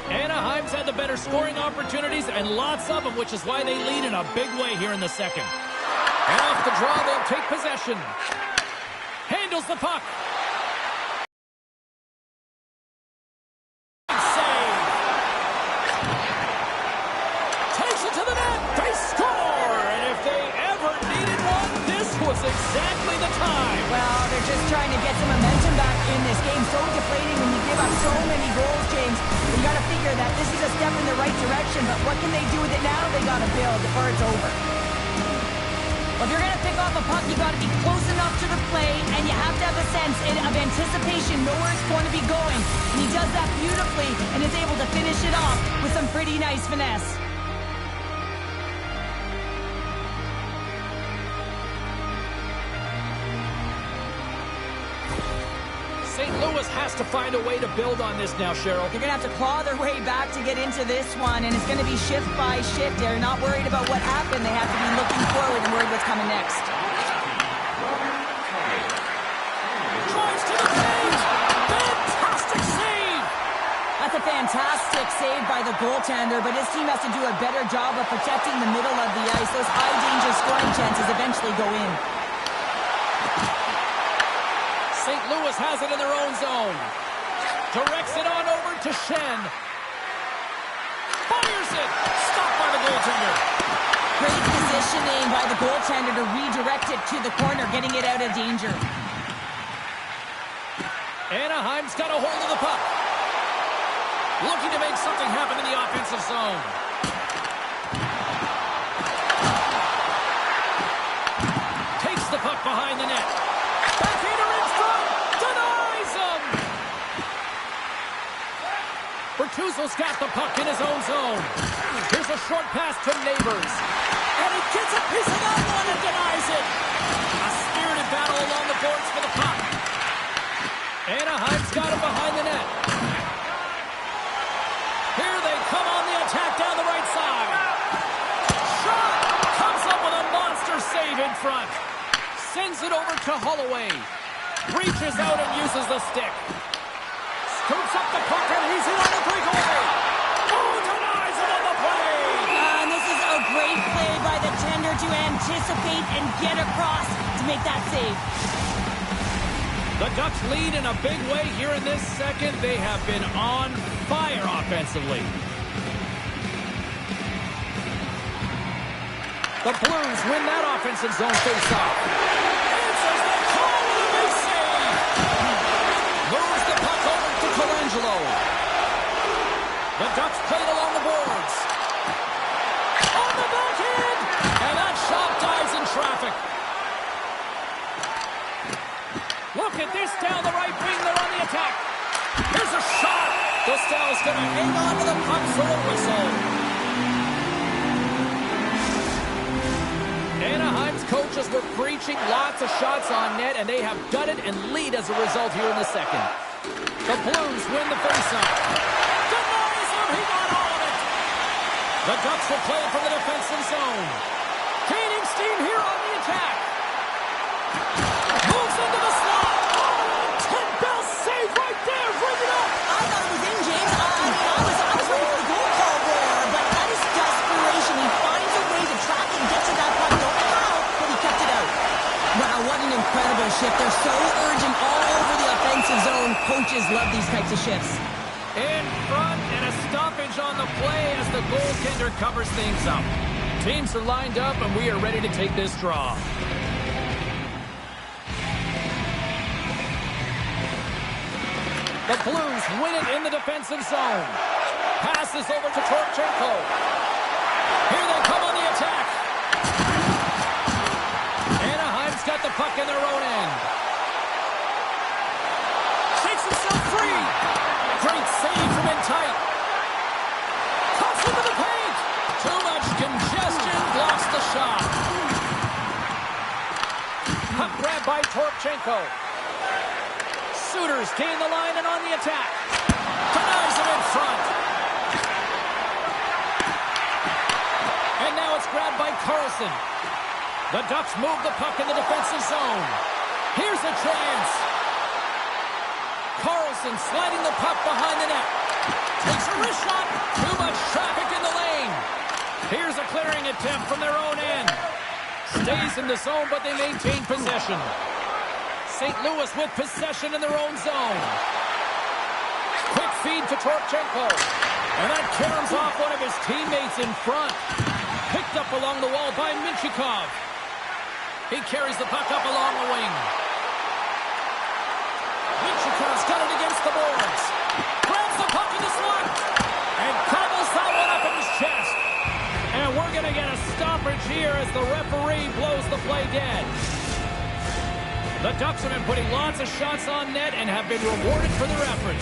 Anaheim's had the better scoring opportunities, and lots of them, which is why they lead in a big way here in the second. And off the draw, they'll take possession. Handles the puck. Save. Takes it to the net. They score! And if they ever needed one, this was exactly the time. Well, they're just trying to get some momentum back in this game. So deflating when you give up so many goals, James. You got to figure that this is a step in the right direction, but what can they do with it now? They got to build before it's over. Well, if you're going to pick off a puck, you got to be close enough to the play, and you have to have a sense of anticipation, know where it's going to be going. And he does that beautifully and is able to finish it off with some pretty nice finesse. St. Louis has to find a way to build on this now, Cheryl. They're going to have to claw their way back to get into this one, and it's going to be shift by shift. They're not worried about what happened. They have to be looking forward and worried what's coming next. Drives to the cage. Fantastic save. That's a fantastic save by the goaltender, but his team has to do a better job of protecting the middle of the ice. Those high-danger scoring chances eventually go in. St. Louis has it in their own zone. Directs it on over to Shen. Fires it. Stopped by the goaltender. Great positioning by the goaltender to redirect it to the corner, getting it out of danger. Anaheim's got a hold of the puck. Looking to make something happen in the offensive zone. Takes the puck behind the net. Backhander in front. Denies him. Bertuzzo's got the puck in his own zone. Here's a short pass to Neighbors. And he gets a piece of that one and denies it. A spirited battle along the boards for the puck. Anaheim's got him behind the net. Here they come on the attack down the right side. Shot! Comes up with a monster save in front. Sends it over to Holloway. Reaches out and uses the stick. Scoops up the puck and he's in on the breakaway. Oh, denies it on the play. And this is a great play by the tender to anticipate and get across to make that save. The Ducks lead in a big way here in this second. They have been on fire offensively. The Blues win that offensive zone faceoff. Answers the call with a big save. Moves the puck over to Colangelo. The Ducks play it along the boards. On the backhand! And that shot dives in traffic. Look at this down the right wing. They're on the attack. Here's a shot. Costell's going to hang on to the puck for a whistle. Anaheim's coaches were preaching lots of shots on net, and they have done it and lead as a result here in the second. The Blues win the faceoff. Denies him. He got all of it. The Ducks will play it from the defensive zone. Gaining steam here on the attack. Moves into the slot. Ted Bell save right there. Bring it up. I thought it was in, James. I was ready for the goal call there, but that is desperation. He finds a way to track and get to that puck. Don't know how, but he kept it out. Wow, what an incredible shift. They're so urgent all over the offensive zone. Coaches love these types of shifts. In front and a stoppage on the play as the goaltender covers things up. Teams are lined up and we are ready to take this draw. The Blues win it in the defensive zone. Passes over to Torchenko. Here they come on the attack. Anaheim's got the puck in their own end. Shakes himself free. Great save from in tight. Cuts into the paint. Too much congestion. Blocks the shot. Puck grab by Torchenko. Suitors gain the line and on the attack. Denies him in front. And now it's grabbed by Carlson. The Ducks move the puck in the defensive zone. Here's a chance. Carlson sliding the puck behind the net. Takes a wrist shot. Too much traffic in the lane. Here's a clearing attempt from their own end. Stays in the zone, but they maintain possession. St. Louis with possession in their own zone. Quick feed to Torchenko. And that caroms off one of his teammates in front. Picked up along the wall by Minchikov. He carries the puck up along the wing. Minchikov's got it against the boards. Grabs the puck in the slot. And cobbles that one up in his chest. And we're going to get a stoppage here as the referee blows the play dead. The Ducks have been putting lots of shots on net and have been rewarded for their efforts.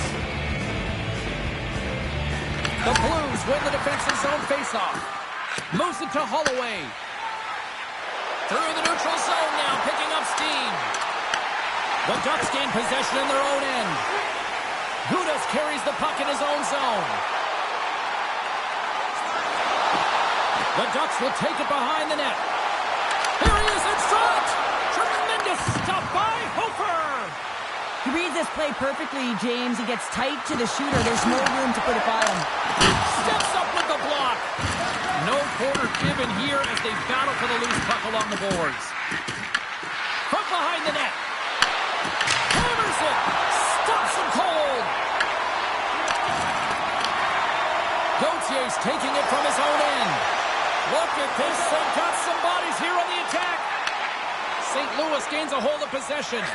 The Blues win the defensive zone faceoff. Moves it to Holloway. Through the neutral zone now, picking up steam. The Ducks gain possession in their own end. Gudas carries the puck in his own zone. The Ducks will take it behind the net. Here he is in front. Tremendous stop by Hofer. He reads this play perfectly, James. He gets tight to the shooter. There's no room to put it by him. Steps up with the block. No quarter given here as they battle for the loose puck along the boards. From behind the net. Hammers it. Stops him cold. Gautier's taking it from his own end. Look at this. They've got some bodies here on the attack. St. Louis gains a hold of possession.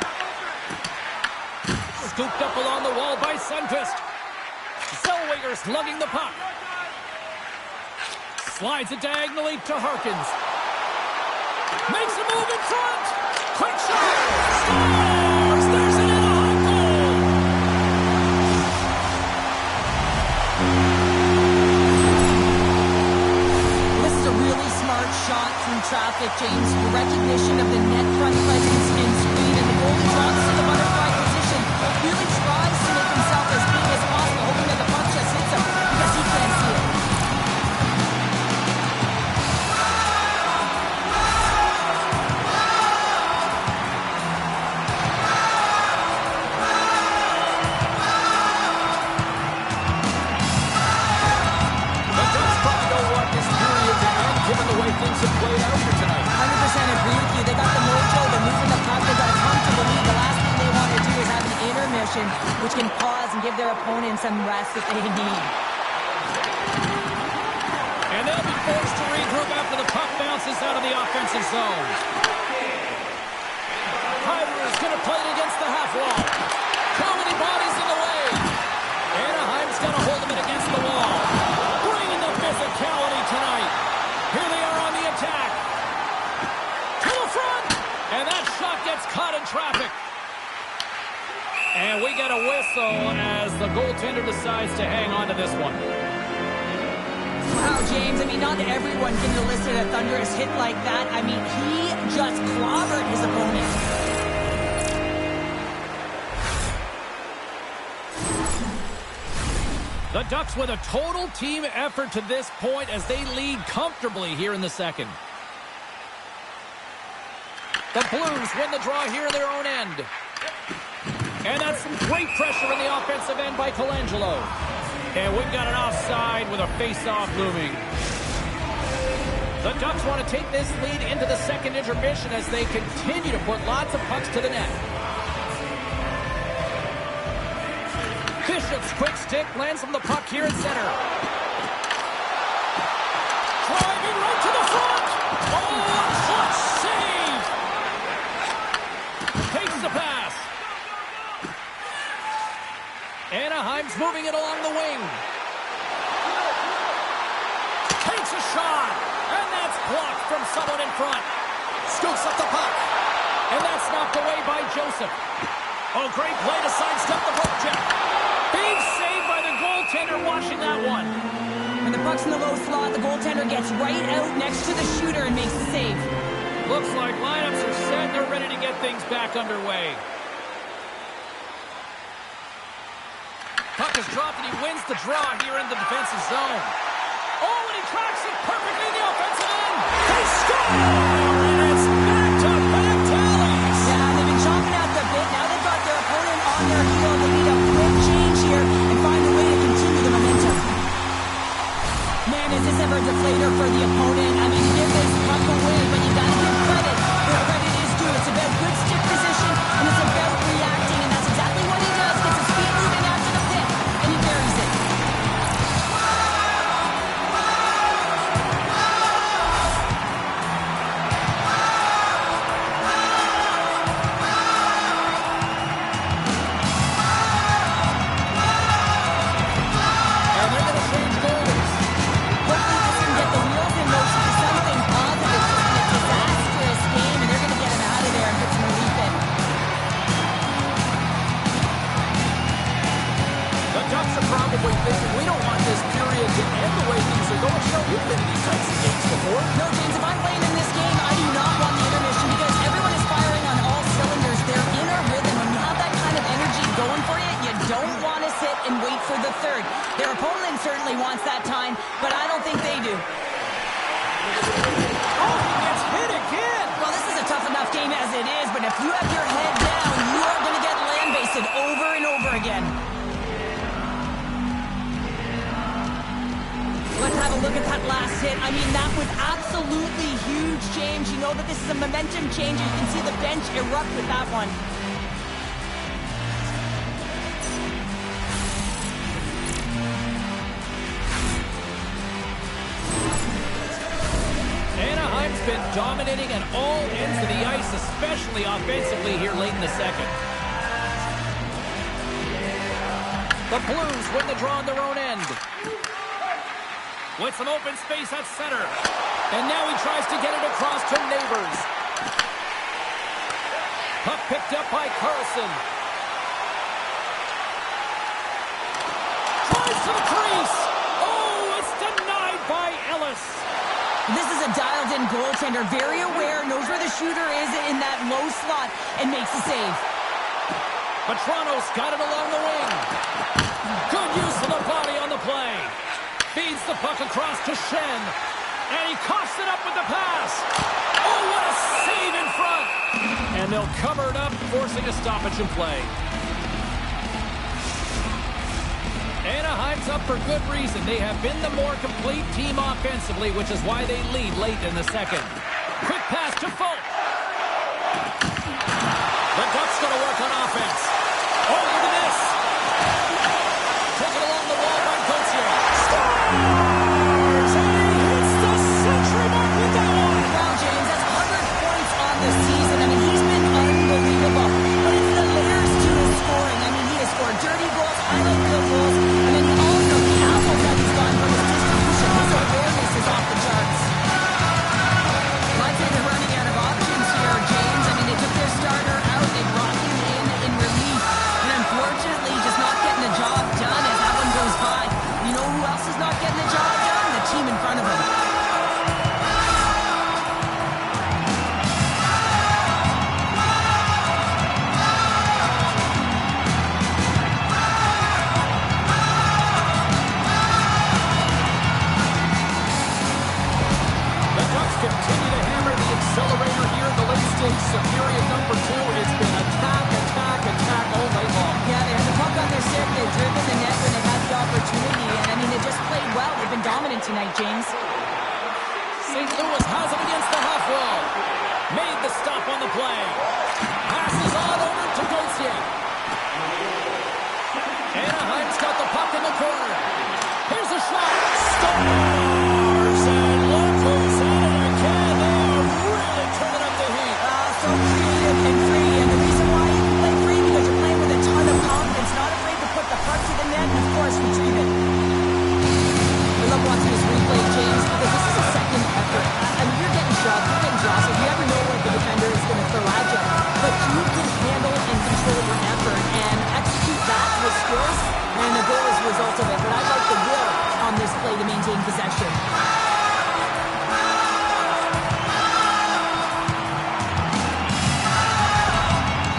Scooped up along the wall by Sundqvist. Zellweger's lugging the puck. Slides it diagonally to Harkins. Makes a move in front. Quick shot. Scores! There's an Anaheim goal. This is a really smart shot through traffic, James. Recognition of the net front presence and speed, and the goalie drops to the butterfly position. Really tries to make himself as big as possible, hoping that the puck just hits him because he can't see it. Given the way things have played out here tonight. 100% agree with you. They got the mojo. They're moving the puck. They got a comfortable lead. The last thing they want to do is have an intermission, which can pause and give their opponent some rest that they need. And they'll be forced to regroup after the puck bounces out of the offensive zone. Hyder is going to play it against the half wall. Too many bodies in the way. Anaheim's going to hold him against the wall. Bringing the physicality tonight. Here they are on the attack. To the front. And that shot gets caught in traffic. And we get a whistle as the goaltender decides to hang on to this one. Wow, James, I mean, not everyone can elicit a thunderous hit like that. I mean, he just clobbered his opponent. The Ducks with a total team effort to this point as they lead comfortably here in the second. The Blues win the draw here in their own end. And that's some great pressure in the offensive end by Colangelo. And we've got an offside with a face-off looming. The Ducks want to take this lead into the second intermission as they continue to put lots of pucks to the net. Bishop's quick stick lands from the puck here at center. Driving right to the front. Oh, clutch save. Takes the pass. Anaheim's moving it along the wing. Takes a shot. And that's blocked from someone in front. Scoops up the puck. And that's knocked away by Joseph. Oh, great play to sidestep the poke check. Big save by the goaltender watching that one. When the puck's in the low slot, the goaltender gets right out next to the shooter and makes the save. Looks like lineups are set. They're ready to get things back underway. Puck is dropped and he wins the draw here in the defensive zone. Oh, and he tracks it perfectly in the offensive end. They score! And it's back-to-back tallies. Yeah, they've been chomping at the bit. Now they've got their opponent on their heel. They need a quick change here and find a way to continue the momentum. Man, is this ever a deflator for the opponent? I mean, give this puck away, but you got to give credit where credit is due. It's about good stick position, and it's about reacting, and that's exactly what he does. Gets his feet moving after the pit, and he buries it. We don't want this period to end the way things are going. You know, we've been in these types of games before. No, James, if I'm playing in this game, I do not want the intermission because everyone is firing on all cylinders. They're in a rhythm. When you have that kind of energy going for you, you don't want to sit and wait for the third. Their opponent certainly wants that time, but I don't think they do. Oh, he gets hit again. Well, this is a tough enough game as it is, but if you have your head down, you are going to get land-basted over and over again. Let's have a look at that last hit. I mean, that was absolutely huge, James. You know that this is a momentum changer. You can see the bench erupt with that one. Anaheim's been dominating at all ends of the ice, especially offensively here late in the second. The Blues win the draw on their own end. With some open space at center. And now he tries to get it across to Neighbors. Puck picked up by Carlson. Drives to the crease. Oh, it's denied by Ellis. This is a dialed-in goaltender. Very aware, knows where the shooter is in that low slot, and makes the save. Petranos got it along the wing. Good use of the body on the play. Feeds the puck across to Shen. And he coughs it up with the pass. Oh, what a save in front. And they'll cover it up, forcing a stoppage in play. Anaheim's up for good reason. They have been the more complete team offensively, which is why they lead late in the second. Quick pass to Folk. The Ducks going to work on offense. Oh, look at this. Taken along the wall by Gauthier. Scores! And he hits the century mark 6 period number 2. It's been attack all night long. Yeah, they had the puck on their stick. They've driven the net when they had the opportunity. And, I mean, they just played well. They've been dominant tonight, James. St. Louis has it against the half wall. Made the stop on the play. Passes on over to Gauthier. Anaheim's got the puck in the corner. Here's a shot. Scores! And look who's at it again. They are really turning up the heat. So creative and free. And the reason why you can play free because you're playing with a ton of confidence. Not afraid to put the puck to the net and, of course, retrieve it. I love watching this replay, James, because this is a second effort. I mean, you're getting shoved, you're getting jostled. You never know what the defender is going to throw at you. But you can handle and control your effort and execute that with skills, and the goal is a result of it. But I like the will on this play to maintain possession.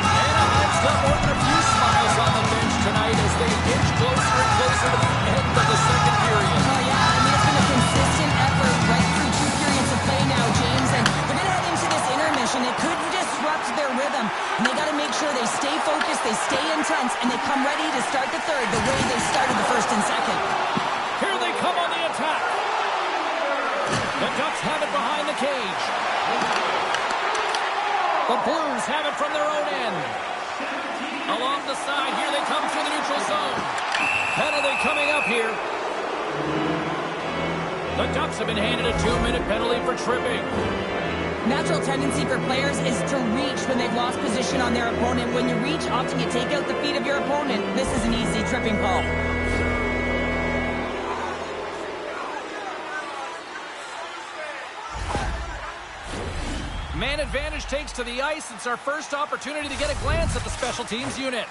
Anaheim's got more than a few smiles on the bench tonight as they inch closer and closer to the end of the second period. Oh, yeah. I mean, it's been a consistent effort right through 2 periods of play now, James. And they're going to head into this intermission. It could disrupt their rhythm. And they got to make sure they stay focused, they stay intense, and they come ready to start the third the way they started the first and second. Here they come on the attack. The Ducks have it behind the cage. The Blues have it from their own end. Along the side, here they come through the neutral zone. Penalty coming up here. The Ducks have been handed a 2-minute penalty for tripping. Natural tendency for players is to reach when they've lost position on their opponent. When you reach, often you take out the feet of your opponent. This is an easy tripping call. Man advantage takes to the ice. It's our first opportunity to get a glance at the special teams unit.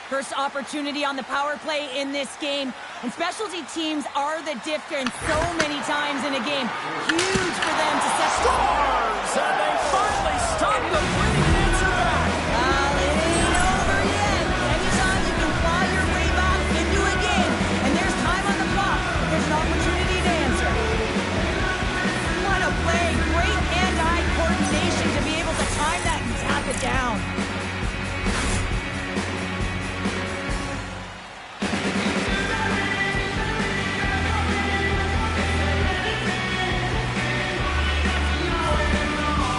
First opportunity on the power play in this game. And specialty teams are the difference so many times in a game. Huge for them to set Scores! And they finally stop the winning answer back. It ain't over yet. Anytime you can claw your way back into a game, and there's time on the clock, there's an opportunity to answer. What a play. Great hand-eye coordination to be able to time that and tap it down.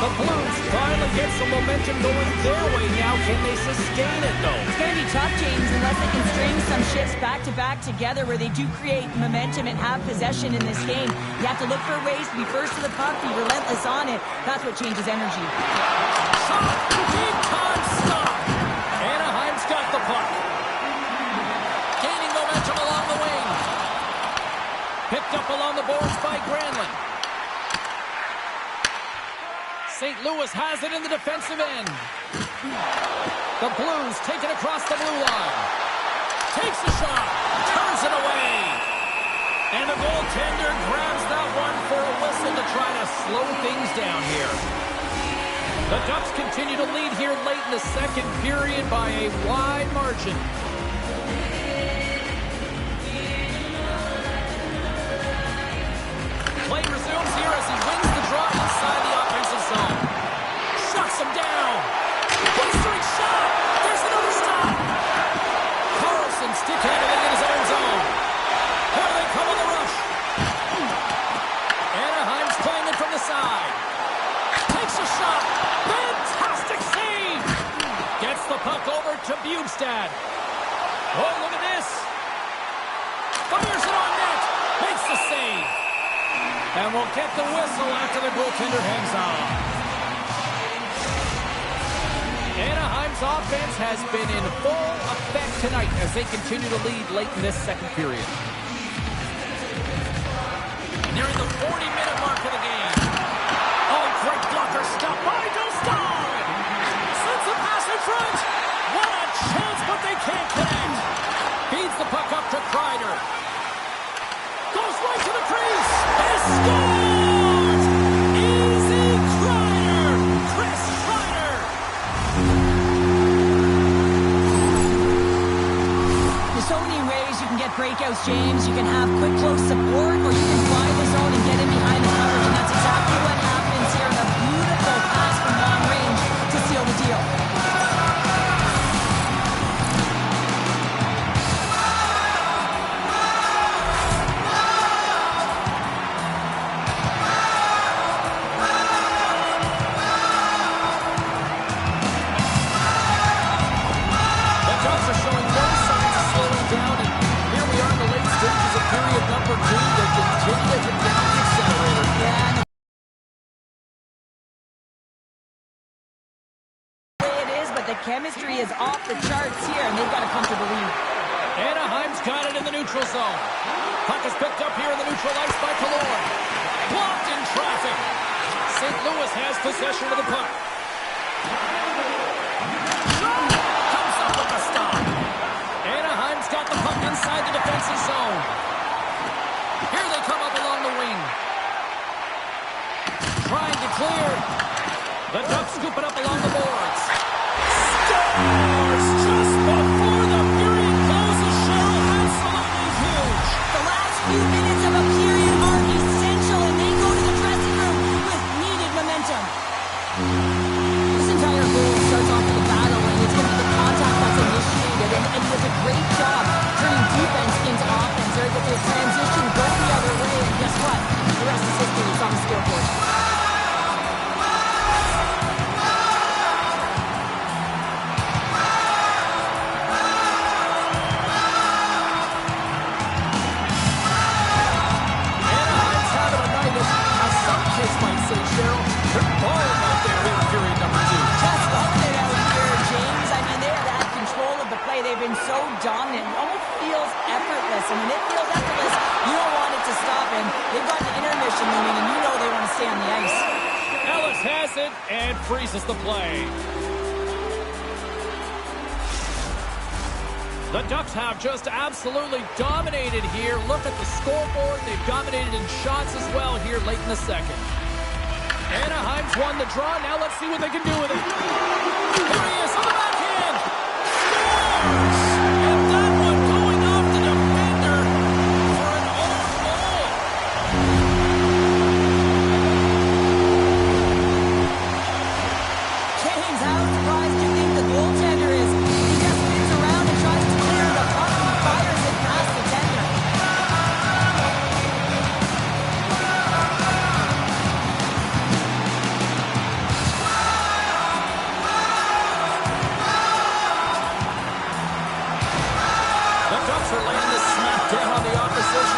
The Blues finally get some momentum going their way now. Can they sustain it, though? It's going to be tough, James, unless they can string some shifts back-to-back together where they do create momentum and have possession in this game. You have to look for ways to be first to the puck, be relentless on it. That's what changes energy. Shot! Big time stop! Anaheim's got the puck. Gaining momentum along the wing. Picked up along the boards by Granlund. St. Louis has it in the defensive end. The Blues take it across the blue line. Takes a shot. Turns it away. And the goaltender grabs that one for a whistle to try to slow things down here. The Ducks continue to lead here late in the second period by a wide margin. Play resumes here as he wins the draw inside the offensive zone. Shuts him down. Blistering shot. There's another stop. Carlson stick-handling in his own zone. Here they come on the rush. Anaheim's playing it from the side. Takes a shot. Fantastic save. Gets the puck over to Bjugstad. Oh, look at this. Fires it on net. Makes the save. And we'll get the whistle after the goaltender hangs on. Anaheim's offense has been in full effect tonight as they continue to lead late in this second period. Nearing the 40-minute mark of the game. Oh, great blocker stop by Dostal. Sends the pass in front. What a chance, but they can't connect. Feeds the puck up to Kreider. Goes right to the crease. He scores! Easy Kreider! Chris Kreider! There's so many ways you can get breakouts, James. You can have quick, close support, or you can fly the zone and get in behind the chemistry is off the charts here, and they've got a comfortable lead. Anaheim's got it in the neutral zone. Puck is picked up here in the neutral ice by Kaloy. Blocked in traffic. St. Louis has possession of the puck. Comes up with a stop. Anaheim's got the puck inside the defensive zone. Here they come up along the wing. Trying to clear. The Ducks scoop it up along the boards. Scores just before the period closes. Cheryl, absolutely huge. The last few minutes of a period are essential, and they go to the dressing room with needed momentum. This entire goal starts off with a battle, and it's going to be the contact that's initiated, and he does a great job turning defense into offense. They're able to transition, go the other way, and guess what? The rest is history. It's on the scoreboard. They've been so dominant. It almost feels effortless. And when it feels effortless, you don't want it to stop. And they've got the intermission looming, and you know they want to stay on the ice. Ellis has it and freezes the play. The Ducks have just absolutely dominated here. Look at the scoreboard. They've dominated in shots as well here late in the second. Anaheim's won the draw. Now let's see what they can do with it. Here he is on the backhand. And that one going off the defender for an own goal. James, how surprised do you think the goaltender is? He just spins around and tries to clear the puck and fires it past the tender.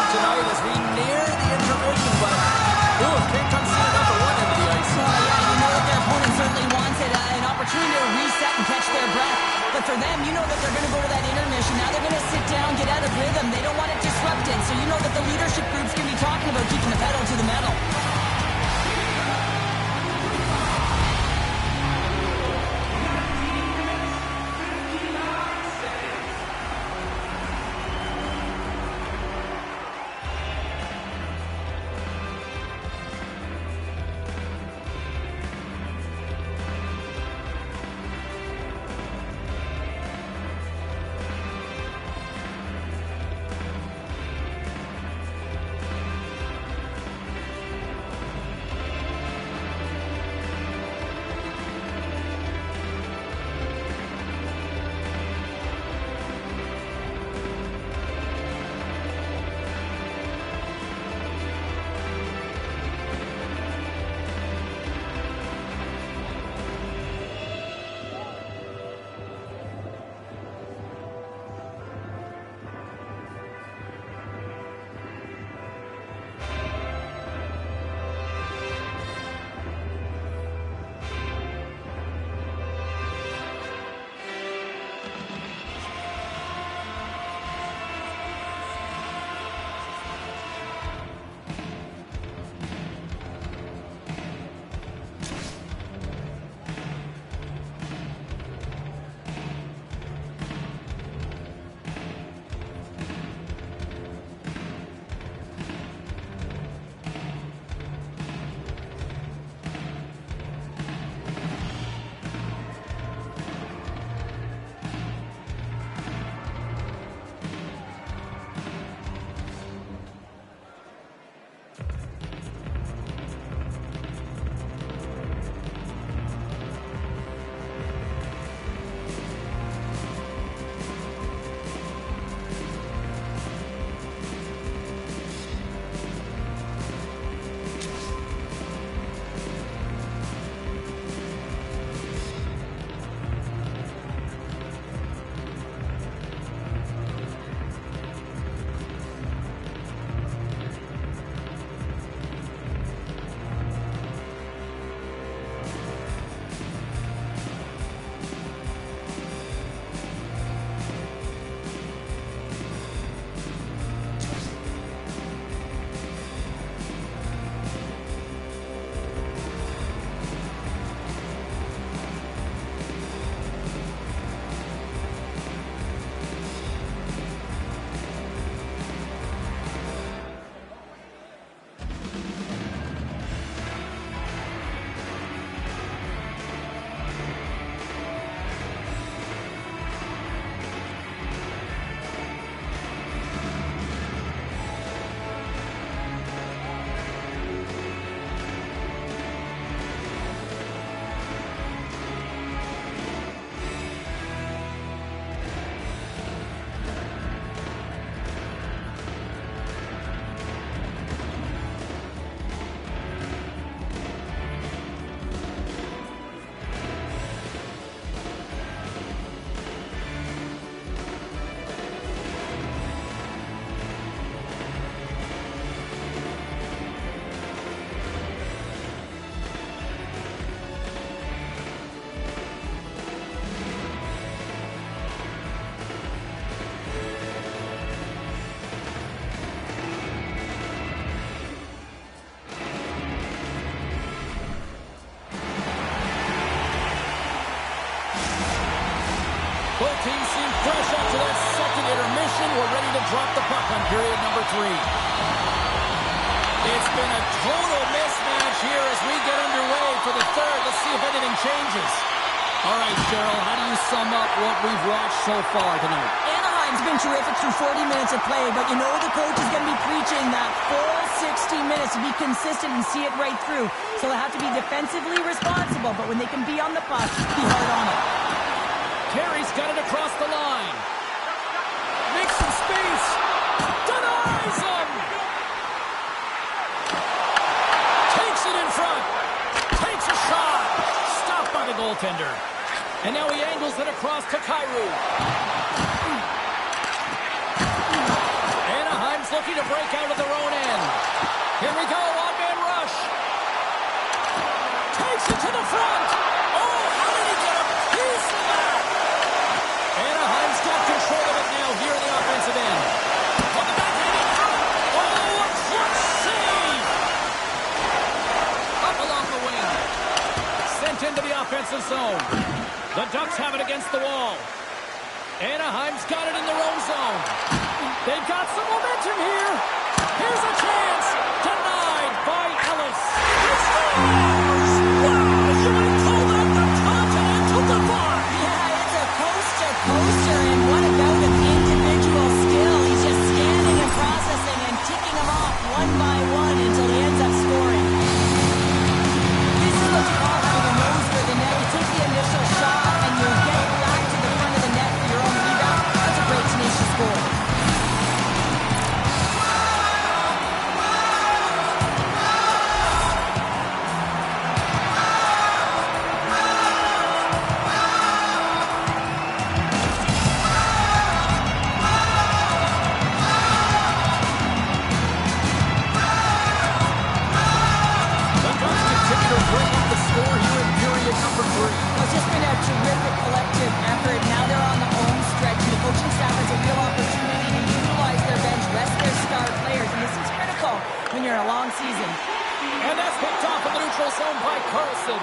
Tonight as we near the intermission, but can't come see another one into the ice. Yeah, you know that their opponent certainly wanted an opportunity to reset and catch their breath. But for them, you know that they're going to go to that intermission. Now they're going to sit down, get out of rhythm. They don't want it disrupted. So you know that the leadership group's going to be talking about keeping the pedal to the metal. fresh after that second intermission. We're ready to drop the puck on period number 3. It's been a total mismatch here as we get underway for the third. Let's see if anything changes. All right, Cheryl, how do you sum up what we've watched so far tonight? Anaheim's been terrific through 40 minutes of play, but you know the coach is going to be preaching that full 60 minutes to be consistent and see it right through. So they have to be defensively responsible, but when they can be on the puck, be hard on it. Terry's got it across the line. Makes some space. Denies him. Takes it in front. Takes a shot. Stopped by the goaltender. And now he angles it across to Kyrou. Anaheim's looking to break out of their own end. Here we go, one-man rush. Takes it to the front. Oh, how did he get a piece of that? Anaheim's got control of it now here in the offensive end. On the backhand. Oh, a clutch save. Up along the wing. Sent into the offensive zone. The Ducks have it against the wall. Anaheim's got it in their own zone. They've got some momentum here. Here's a chance. Denied by Ellis. He scores! Wow, you might call that the Continental Divide. Yeah, it's a coaster, and what about an individual skill? He's just scanning and processing and ticking them off one by one until he ends up scoring. This is what you call having a nose for the net. You take the initial shot and you get it back to the front of the net for your own rebound. That's a great tenacious goal. It's just been a terrific collective effort. Now they're on the home stretch. The coaching staff has a real opportunity to utilize their bench, rest their star players, and this is critical when you're in a long season. And that's picked off in the neutral zone by Carlson.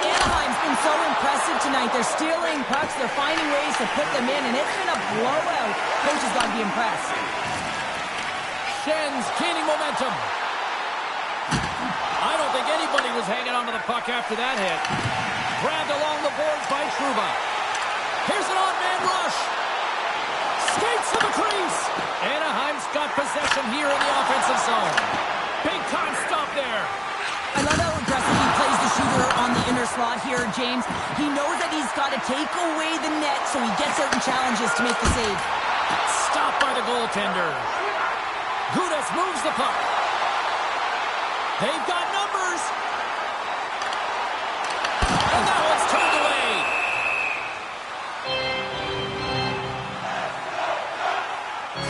Anaheim's been so impressive tonight. They're stealing pucks. They're finding ways to put them in, and it's been a blowout. Coach has got to be impressed. Schen's gaining momentum. I don't think anybody was hanging onto the puck after that hit. Grabbed along the boards by Trouba. Here's an odd-man rush. Skates to the crease. Anaheim's got possession here in the offensive zone. Big-time stop there. I love how aggressive he plays the shooter on the inner slot here, James. He knows that he's got to take away the net, so he gets out and challenges to make the save. Stopped by the goaltender. Gudas moves the puck. They've got numbers. And that one's turned away.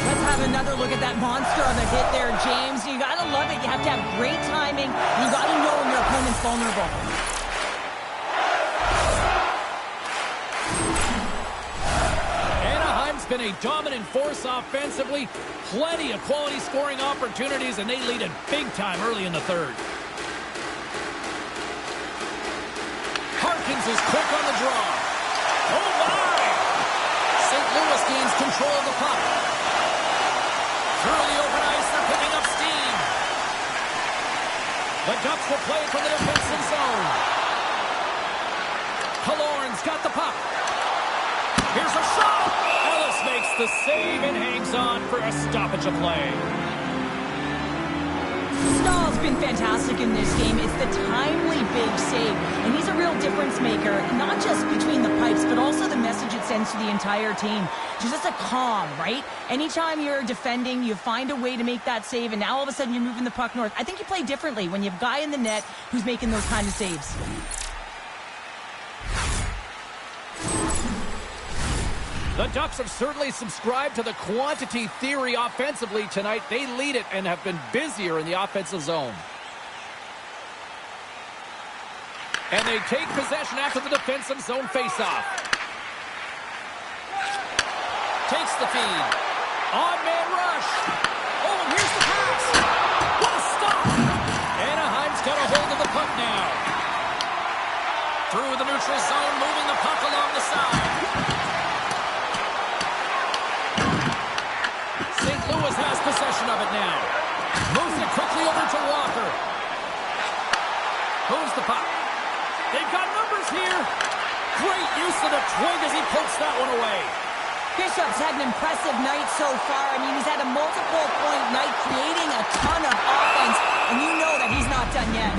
Let's have another look at that monster on the hit there, James. You got to love it. You have to have great timing. You got to know when your opponent's vulnerable. Anaheim's been a dominant force offensively. Plenty of quality scoring opportunities, and they lead it big time early in the third. Harkins is quick on the draw. Oh, my! St. Louis gains control of the puck. Through the open ice, they're picking up steam. The Ducks will play from the defensive zone. Killorn's got the puck. Here's a shot. Ellis makes the save and hangs on for a stoppage of play. Stahl's been fantastic in this game. It's the timely big save, and he's a real difference maker, not just between the pipes, but also the message it sends to the entire team. Just a calm, right? Anytime you're defending, you find a way to make that save, and now all of a sudden you're moving the puck north. I think you play differently when you have a guy in the net who's making those kind of saves. The Ducks have certainly subscribed to the quantity theory offensively tonight. They lead it and have been busier in the offensive zone. And they take possession after the defensive zone faceoff. Takes the feed. Odd-man rush. Oh, and here's the pass. What a stop. Anaheim's got a hold of the puck now. Through the neutral zone, moving the puck along the side. possession of it now. Moves it quickly over to Walker. Moves the puck. They've got numbers here. Great use of the twig as he pokes that one away. Bishop's had an impressive night so far. I mean, he's had a multiple-point night, creating a ton of offense, and you know that he's not done yet.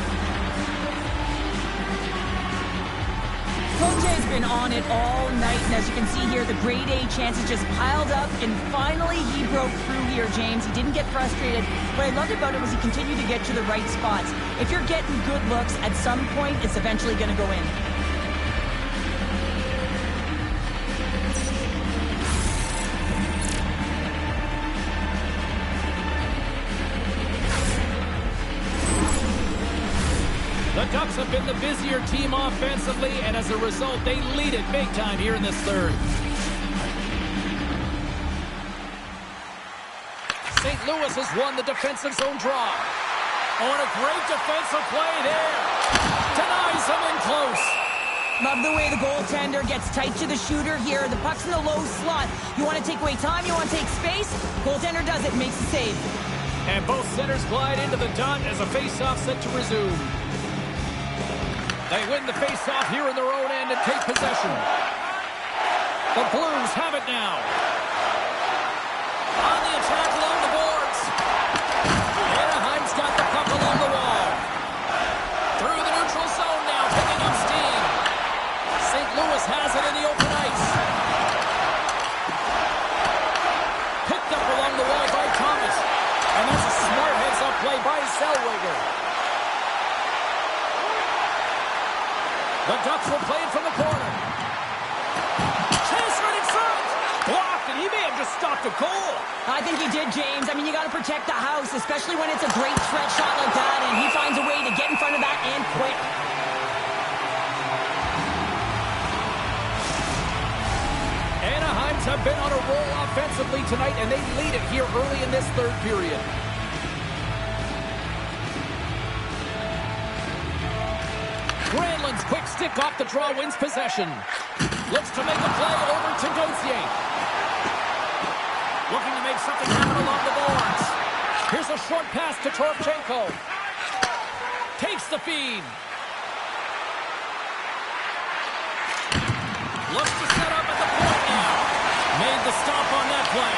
Coach has been on it all night, and as you can see here, the grade A chances just piled up, and finally he broke through here, James. He didn't get frustrated. What I loved about it was he continued to get to the right spots. If you're getting good looks, at some point, it's eventually going to go in. The Ducks have been the busier team offensively, and as a result, they lead it big time here in this third. St. Louis has won the defensive zone draw. Oh, and a great defensive play there. Denies him in close. Love the way the goaltender gets tight to the shooter here. The puck's in the low slot. You want to take away time, you want to take space. Goaltender does it, makes the save. And both centers glide into the dot as a face-off set to resume. They win the face-off here in their own end and take possession. The Blues have it now. On the attack along the boards. Anaheim's got the puck along the wall. Through the neutral zone now, picking up steam. St. Louis has it in the open ice. Picked up along the wall by Thomas. And that's a smart heads-up play by Zellweger. The Ducks will play it from the corner. Chase right in front. Blocked, and he may have just stopped a goal. I think he did, James. I mean, you got to protect the house, especially when it's a great threat shot like that, and he finds a way to get in front of that and quick. Anaheims have been on a roll offensively tonight, and they lead it here early in this third period. Granlund's quick stick off the draw wins possession. Looks to make a play over to Gauthier. Looking to make something happen along the boards. Here's a short pass to Toropchenko. Takes the feed. Looks to set up at the point now. Made the stop on that play.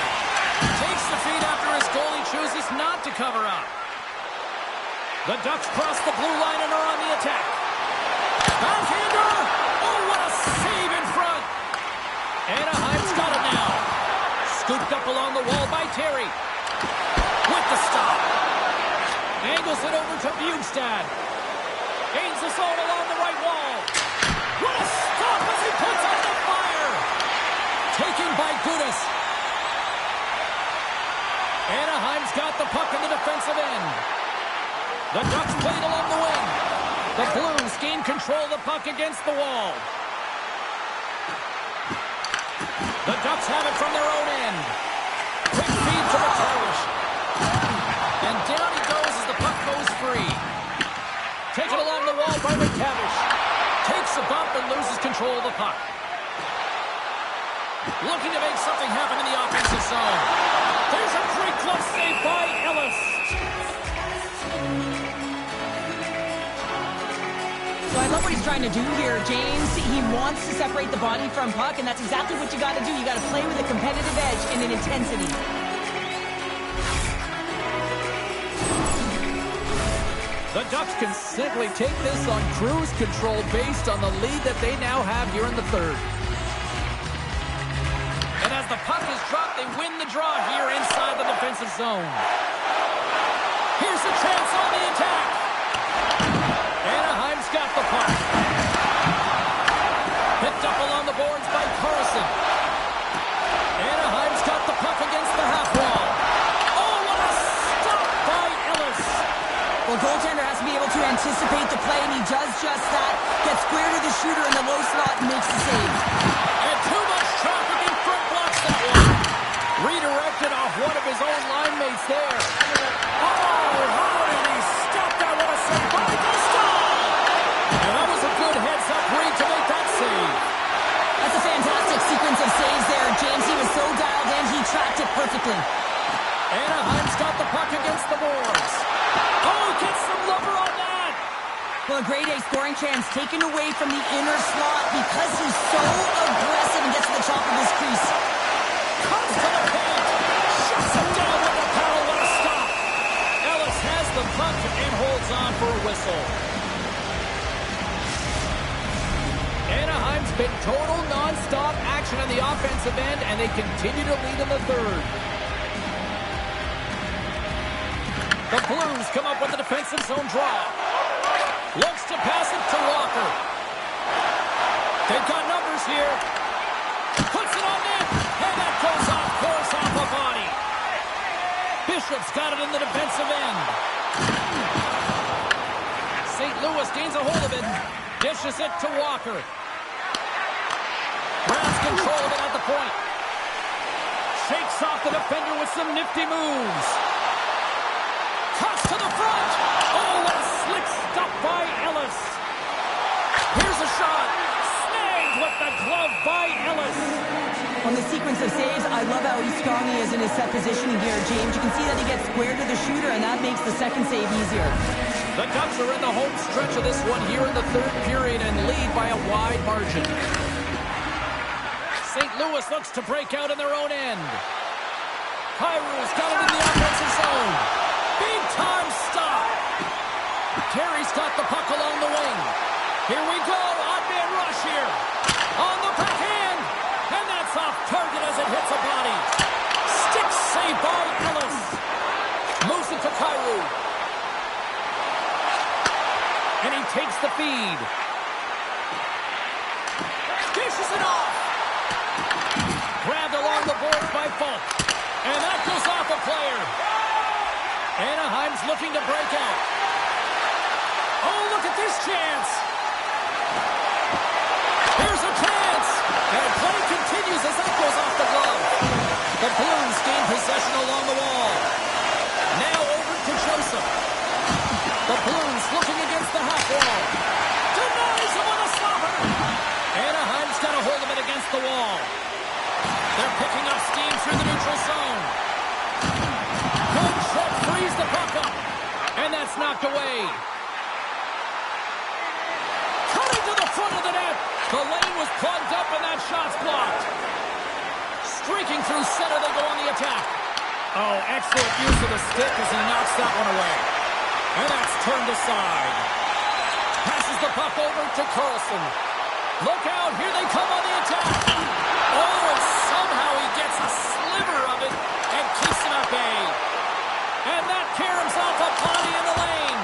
Takes the feed after his goalie chooses not to cover up. The Ducks cross the blue line and are on the attack. Backhander! Oh, what a save in front! Anaheim's got it now. Scooped up along the wall by Terry. With the stop. Angles it over to Bjugstad. Gains the zone along the right wall. What a stop as he puts out the fire! Taken by Gudas. Anaheim's got the puck in the defensive end. The Ducks played along the wing. The Blues gain control of the puck against the wall. The Ducks have it from their own end. Quick feed to McTavish. And down he goes as the puck goes free. Taken along the wall by McTavish. Takes a bump and loses control of the puck. Looking to make something happen in the offensive zone. There's a great glove save by Ellis. So I love what he's trying to do here, James. He wants to separate the body from puck, and that's exactly what you got to do. You got to play with a competitive edge and an intensity. The Ducks can simply take this on cruise control based on the lead that they now have here in the third. And as the puck is dropped, they win the draw here inside the defensive zone. Here's a chance on the attack. Anaheim's got the puck. Picked up along the boards by Carlson. Anaheim's got the puck against the half wall. Oh, what a stop by Ellis. Well, goaltender has to be able to anticipate the play, and he does just that. Gets square to the shooter in the low slot and makes the save. And too much traffic in front blocks that one. Redirected off one of his own line mates there. Oh, how did he stop that? What a save by Gustav! And that was a good heads-up read to make that save. That's a fantastic sequence of saves there, James. He was so dialed in, he tracked it perfectly. Anaheim Well, a grade A scoring chance taken away from the inner slot because he's so aggressive and gets to the top of his crease. Comes to the paint. Shuts him down with the paddle. What a stop. Ellis has the puck and holds on for a whistle. Anaheim's been total non-stop action on the offensive end, and they continue to lead in the third. The Blues come up with a defensive zone draw. Looks to pass it to Walker. They've got numbers here. Puts it on net. And that goes off course off a body. Bishop's got it in the defensive end. St. Louis gains a hold of it. Dishes it to Walker. Grabs control of it at the point. Shakes off the defender with some nifty moves. Cuts to the front. Oh, what a slick stop by Ellis. Here's a shot. Snagged with the glove by Ellis. On the sequence of saves, I love how strong he is in his set positioning here, James. You can see that he gets square to the shooter, and that makes the second save easier. The Ducks are in the home stretch of this one here in the third period and lead by a wide margin. St. Louis looks to break out in their own end. Kyrie's got it in the offensive zone. Big time stop. Terry's got the puck along the wing. Here we go. Odd man rush here. On the backhand. And that's off target as it hits a body. Stick save by Ellis. Moves it to Kyrou. And he takes the feed. Dishes it off. Grabbed along the boards by Falk. And that goes off a player. Anaheim's looking to break out. Oh, look at this chance. Here's a chance. And play continues as that goes off the glove. The Blues gain possession along the wall. Now over to Joseph. The Blues looking against the half wall. Denies him with a stopper. Anaheim's got a hold of it against the wall. They're picking up steam through the neutral zone. Good shot, frees the puck up. And that's knocked away. Cutting to the front of the net. The lane was plugged up and that shot's blocked. Streaking through center, they go on the attack. Oh, excellent use of the stick as he knocks that one away. And that's turned aside. Passes the puck over to Carlson. Look out, here they come on the attack. Oh, and somehow he gets a sliver of it and keeps him at bay. And that caroms off a body in the lane.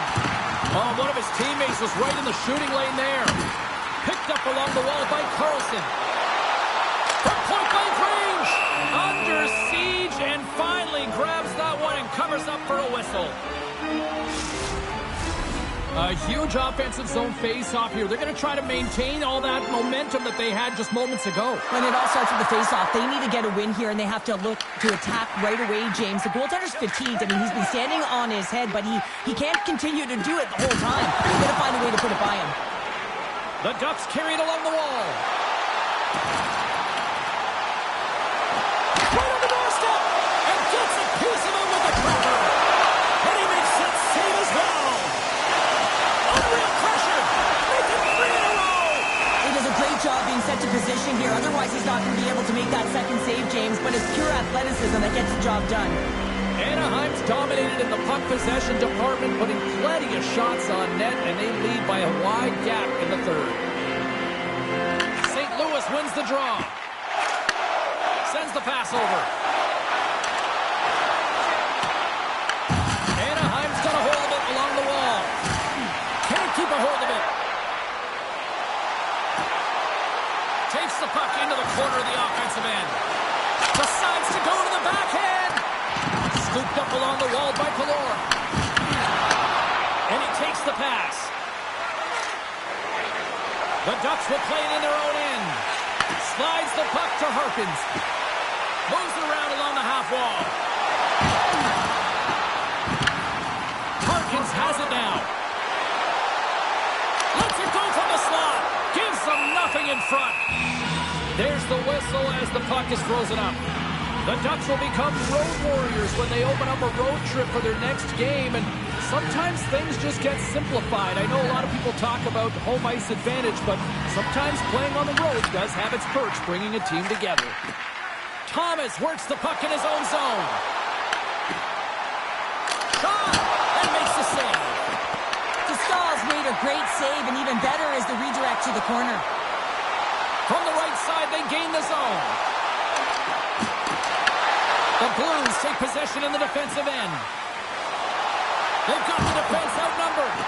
Oh, one of his teammates was right in the shooting lane there. Picked up along the wall by Carlson. From point-blank range. Under siege and finally grabs that one and covers up for a whistle. A huge offensive zone face-off here. They're going to try to maintain all that momentum that they had just moments ago. When it all starts with the face-off, they need to get a win here, and they have to look to attack right away, James. The goaltender's fatigued. I mean, he's been standing on his head, but he can't continue to do it the whole time. They're going to find a way to put it by him. The Ducks carry it along the wall. Right on the doorstep, and gets a piece of it with a trapper. And he makes that save as well. Unreal pressure. Make it 3 in a row. He does a great job being set to position here. Otherwise, he's not going to be able to make that second save, James. But it's pure athleticism that gets the job done. Anaheim's dominated in the puck possession department, putting plenty of shots on net, and they lead by a wide gap in the third. St. Louis wins the draw. Sends the pass over. Anaheim's got a hold of it along the wall. Can't keep a hold of it. Takes the puck into the corner of the offensive end. Decides to go to the backhand. Scooped up along the wall by Pelor. And he takes the pass. The Ducks will play it in their own end. Slides the puck to Harkins. Moves it around along the half wall. Harkins has it now. Lets it go from the slot. Gives them nothing in front. There's the whistle as the puck is frozen up. The Ducks will become road warriors when they open up a road trip for their next game, and sometimes things just get simplified. I know a lot of people talk about home ice advantage, but sometimes playing on the road does have its perks, bringing a team together. Thomas works the puck in his own zone. Shot! And makes the save. Stahl's made a great save, and even better is the redirect to the corner. From the right side, they gain the zone. The Blues take possession in the defensive end. They've got the defense outnumbered.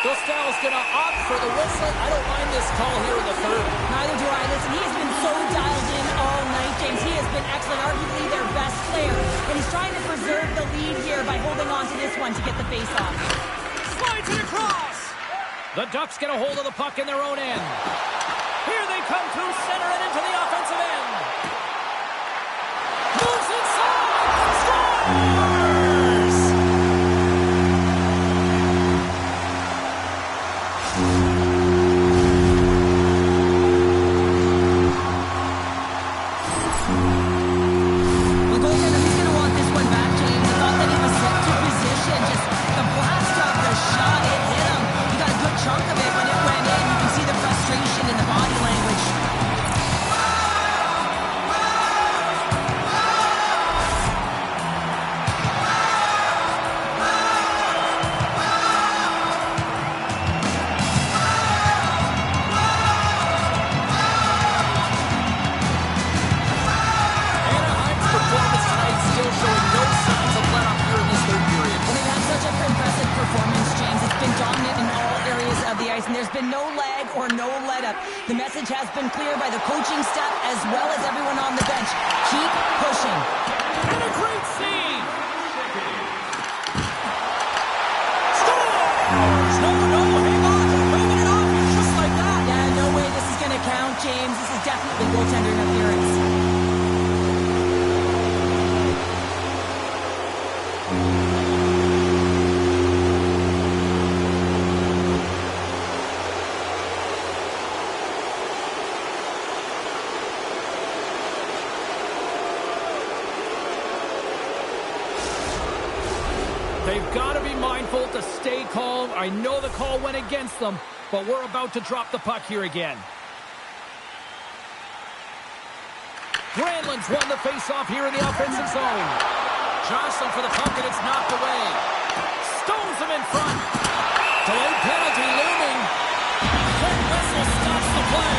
Stahl's going to opt for the whistle. I don't mind this call here in the third. Neither do I. Listen, he has been so dialed in all night, James. He has been excellent, arguably their best player. And he's trying to preserve the lead here by holding on to this one to get the face-off. Slides it across. The Ducks get a hold of the puck in their own end. Here they come through center and into the offensive end. Moves inside. Scores! The goaltender, he's going to want this one back, James. I thought that he was set to position. Just the blast of the shot, it hit him. He got a good chunk of it when it went in. You can see the frustration in the body language. Anaheim's performance tonight still showing no signs of let up here in this third period. Well, they've had such an impressive performance, James. It's been dominant in all areas of the ice, and there's been no lag or no let-up. The message has been clear by the coaching staff as well as everyone on the bench. Keep pushing. And a great save! Scores! No, hang on. They're moving it off here just like that. Yeah, no way this is going to count, James. This is definitely goaltender interference. They've got to be mindful to stay calm. I know the call went against them, but we're about to drop the puck here again. Granlund's won the face-off here in the offensive zone. Johnson for the puck, and it's knocked away. Stones him in front. Delayed penalty looming. Quick whistle stops the play.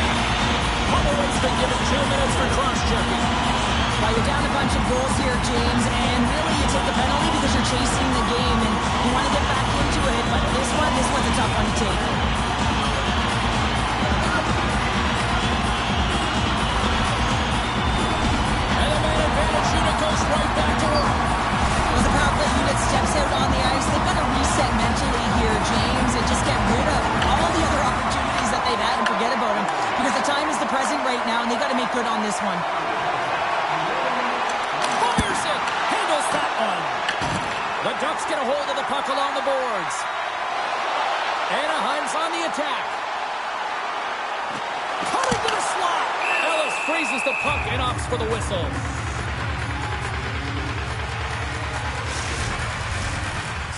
Holloway's been given 2 minutes for cross-checking. Well, you're down a bunch of goals here, James, and really you take the penalty because you're chasing the game and you want to get back into it, but this one's a tough one to take. And the man advantage unit goes right back to work. As the power play unit steps out on the ice, they've got to reset mentally here, James, and just get rid of all the other opportunities that they've had and forget about them, because the time is the present right now, and they've got to make good on this one. The Ducks get a hold of the puck along the boards. Anaheim's on the attack. Cutting to the slot. Ellis freezes the puck and opts for the whistle.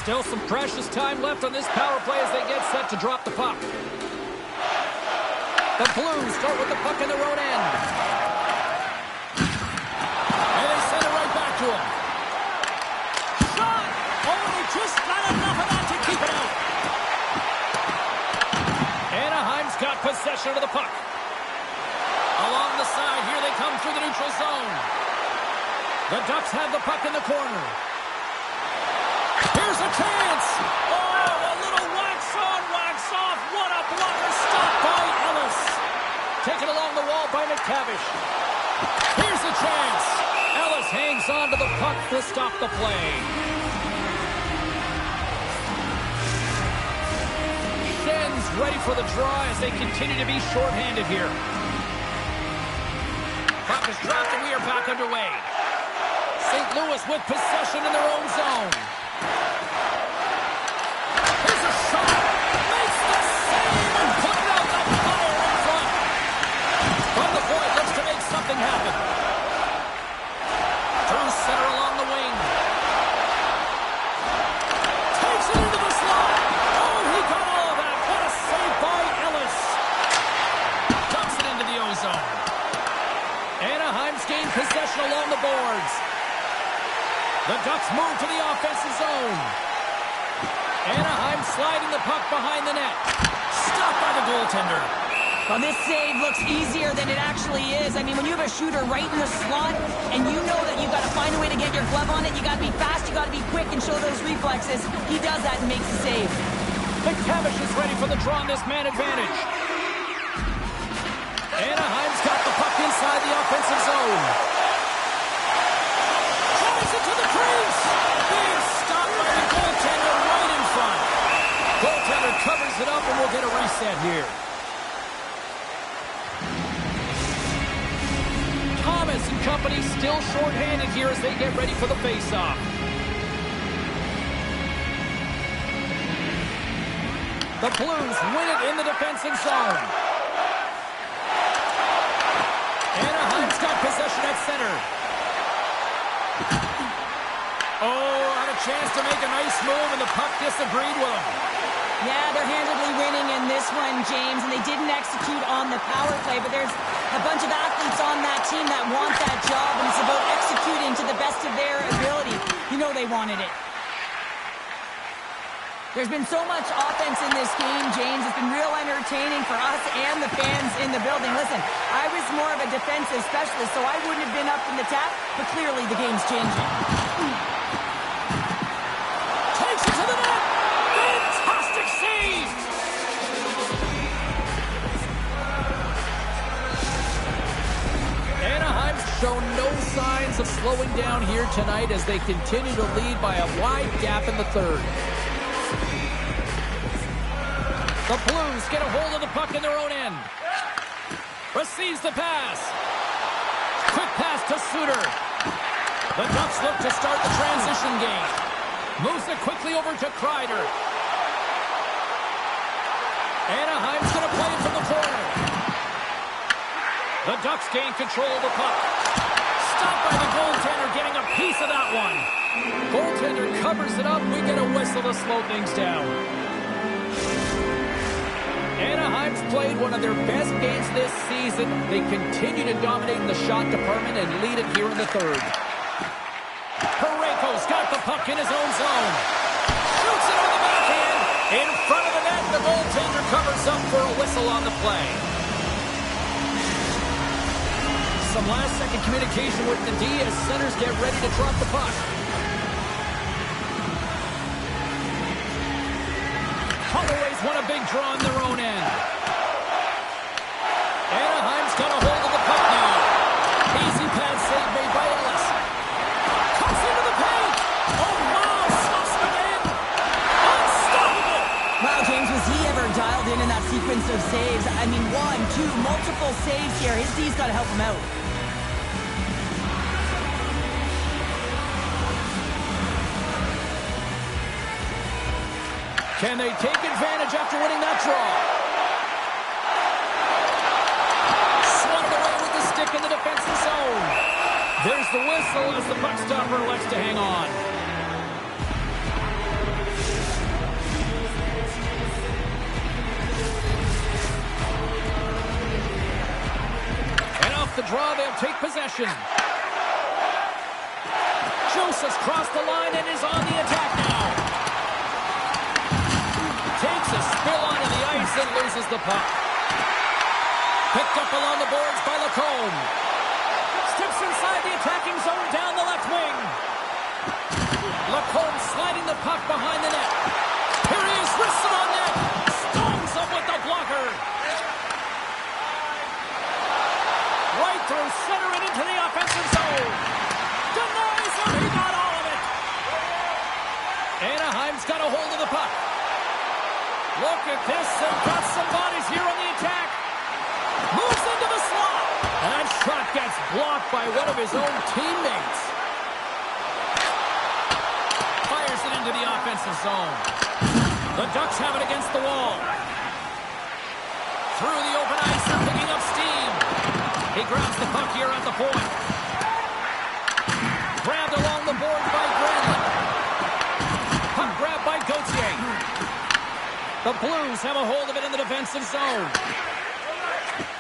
Still some precious time left on this power play as they get set to drop the puck. The Blues start with the puck in their own end. And they send it right back to him. Just not enough of that to keep it out. Anaheim's got possession of the puck. Along the side, here they come through the neutral zone. The Ducks have the puck in the corner. Here's a chance. Oh, a little wax on, wax off. What a blocker stop by Ellis. Taken along the wall by McTavish. Here's a chance. Ellis hangs on to the puck to stop the play. Ready for the draw as they continue to be shorthanded here. Puck is dropped and we are back underway. St. Louis with possession in their own zone. Here's a shot. Makes the save and put out the fire in front. From the point, looks to make something happen. sliding the puck behind the net. Stopped by the goaltender. Well, this save looks easier than it actually is. I mean, when you have a shooter right in the slot and you know that you've got to find a way to get your glove on it, you got to be fast, you got to be quick and show those reflexes. He does that and makes the save. McTavish is ready for the draw on this man advantage. Anaheim's got the puck inside the offensive zone. Tries it to the crease. Being stopped by the goaltender right in front. Goaltender covers it up and we'll get a reset here. Thomas and company still shorthanded here as they get ready for the faceoff. The Blues win it in the defensive zone. Anaheim's got possession at center. Oh, had a chance to make a nice move, and the puck disagreed with him. Yeah, they're handedly winning in this one, James, and they didn't execute on the power play, but there's a bunch of athletes on that team that want that job, and it's about executing to the best of their ability. You know they wanted it. There's been so much offense in this game, James. It's been real entertaining for us and the fans in the building. Listen, I was more of a defensive specialist, so I wouldn't have been up in the tap, but clearly the game's changing. Takes it to the net! Fantastic save! Anaheim's shown no signs of slowing down here tonight as they continue to lead by a wide gap in the third. The Blues get a hold of the puck in their own end. Receives the pass. Quick pass to Suter. The Ducks look to start the transition game. Moves it quickly over to Kreider. Anaheim's going to play it from the corner. The Ducks gain control of the puck. Stopped by the goaltender, getting a piece of that one. Goaltender covers it up. We get a whistle to slow things down. Anaheim's played one of their best games this season. They continue to dominate in the shot department and lead it here in the third. Parayko's got the puck in his own zone. Shoots it on the backhand. In front of the net, the goaltender covers up for a whistle on the play. Some last-second communication with the D as centers get ready to drop the puck. Holloway's won a big draw in their own end. Anaheim's got a hold of the puck now. Easy pad save made by Ellis. Cuts into the paint. Oh, wow, slops it in. Unstoppable. Wow, James, was he ever dialed in that sequence of saves? I mean, 1, 2, multiple saves here. His D's got to help him out. Can they take advantage after winning that draw? Swatted away with the stick in the defensive zone. There's the whistle as the puck stopper elects to hang on. And off the draw, they'll take possession. Joseph's crossed the line and is on the attack now. Takes a spill onto the ice and loses the puck. Picked up along the boards by Lacombe. Steps inside the attacking zone down the left wing. Lacombe sliding the puck behind the net. Here he is, wrists it on net. Stones him with the blocker. Right through center and into the offensive zone. Denies him, he got all of it. Anaheim's got a hold of the puck. Look at this, they've got some bodies here on the attack. Moves into the slot. And that shot gets blocked by one of his own teammates. Fires it into the offensive zone. The Ducks have it against the wall. Through the open ice, they're picking up steam. He grabs the puck here at the point. Grabbed along the board by Granlund. Puck grabbed by Gauthier. The Blues have a hold of it in the defensive zone.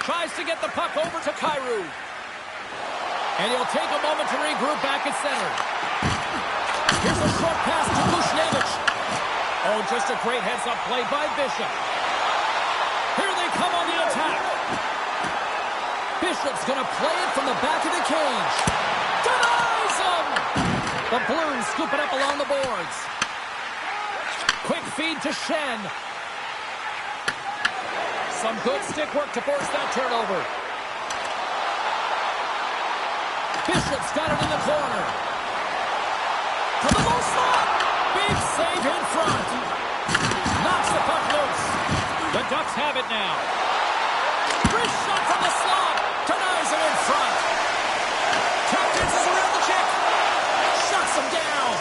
Tries to get the puck over to Kyrou. And he'll take a moment to regroup back at center. Here's a short pass to Buchnevich. Oh, just a great heads-up play by Bishop. Here they come on the attack. Bishop's going to play it from the back of the cage. Denies him! The Blues scoop it up along the boards. Quick feed to Shen. Some good stick work to force that turnover. Bishop's got it in the corner. To the low slot. Big save in front. Knocks the puck loose. The Ducks have it now. Wrist shot from the slot. Denies it in front. Tap dances around the check. Shuts him down.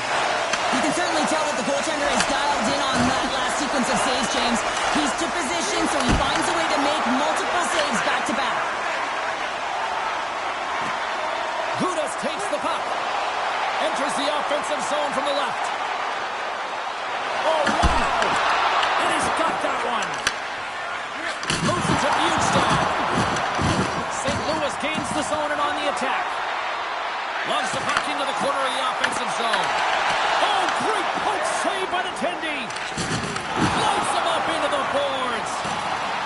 You can certainly tell that the goaltender has dialed in on that last sequence of saves, James. He's to position, so he finds a way to make multiple saves back-to-back. Gudas takes the puck. Enters the offensive zone from the left. Oh, wow! And he's got that one. Moves it to Bjugstad. St. Louis gains the zone and on the attack. Loves the puck into the corner of the offensive zone. Oh, great poke save by the Tendy. Lights him up into the boards.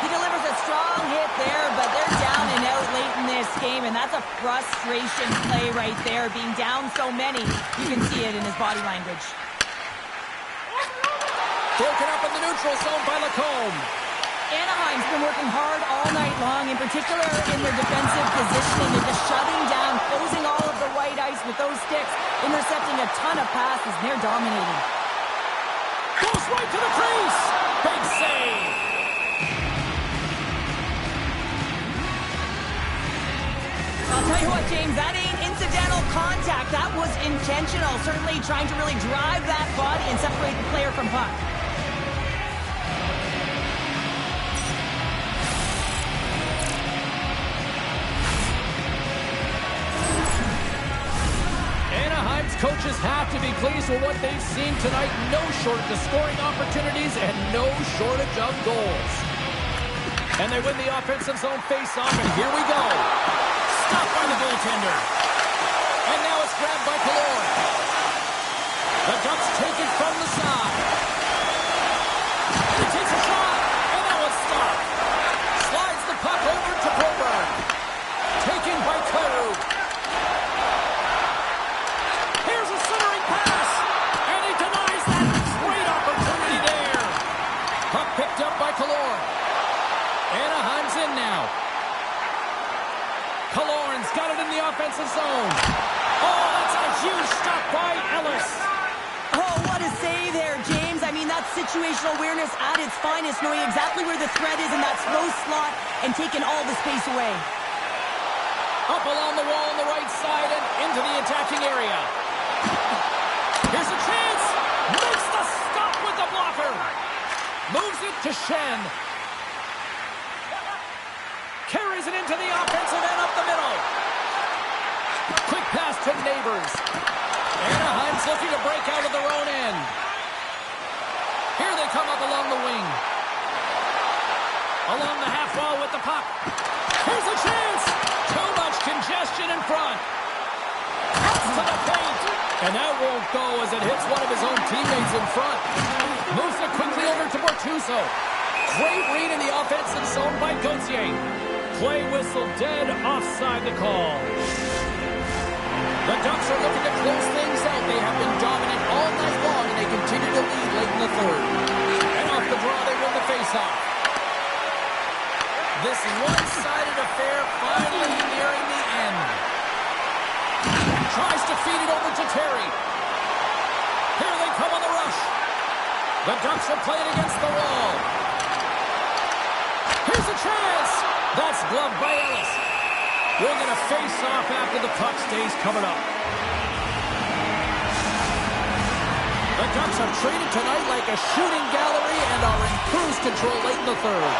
He delivers a strong hit there, but they're down and out late in this game, and that's a frustration play right there. Being down so many, you can see it in his body language. Broken up in the neutral zone by Lacombe. Anaheim's been working hard all night long, in particular in their defensive positioning and just shutting down, closing all of the white ice with those sticks, intercepting a ton of passes, and they're dominating. Goes right to the crease. Big save. I'll tell you what, James, that ain't incidental contact. That was intentional, certainly trying to really drive that body and separate the player from puck. Anaheim's coaches have to be pleased with what they've seen tonight. No shortage of scoring opportunities and no shortage of goals. And they win the offensive zone face-off, and here we go. Stopped by the goaltender. And now it's grabbed by Kaloy. The Ducks take it from the side. He takes a shot, and now it's stopped. Slides the puck over to Broberg. Taken by Kleru. Here's a centering pass, and he denies that. Great opportunity there. Puck picked up by Kaloy. Anaheim's in now. Kaloran's got it in the offensive zone. Oh, that's a huge stop by Ellis. Oh, what a save there, James. I mean, that's situational awareness at its finest, knowing exactly where the threat is in that slow slot and taking all the space away. Up along the wall on the right side and into the attacking area. Here's a chance. Makes the stop with the blocker. Moves it to Shen. Carries it into the offensive end up the middle. Quick pass to Neighbors. Anaheim's looking to break out of their own end. Here they come up along the wing. Along the half wall with the puck. Here's a chance. Too much congestion in front. Cuts to the paint. And that won't go as it hits one of his own teammates in front. Moves it quickly over to Bortuzzo. Great read in the offensive zone by Gauthier. Play whistle dead, offside the call. The Ducks are looking to close things out. They have been dominant all night long, and they continue to lead late in the third. And off the draw, they win the faceoff. This one-sided affair finally nearing the end. Tries to feed it over to Terry. Here they come on the rush. The Ducks are playing against the wall. Here's a chance. That's gloved by Ellis. We're going to face off after the puck stays covered up. The Ducks have traded tonight like a shooting gallery and are in cruise control late in the third.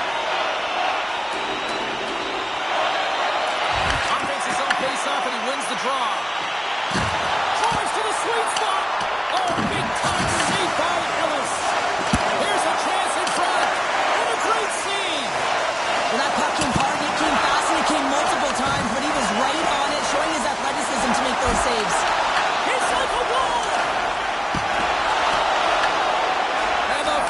Offense is on face-off and he wins the draw. Drives to the sweet spot. Oh, big time save by Ellis. Here's a chance in front. And a great save. Well, that puck came hard, it came fast, and it came multiple times, but he was right on it, showing his athleticism to make those saves. It's like a wall. And the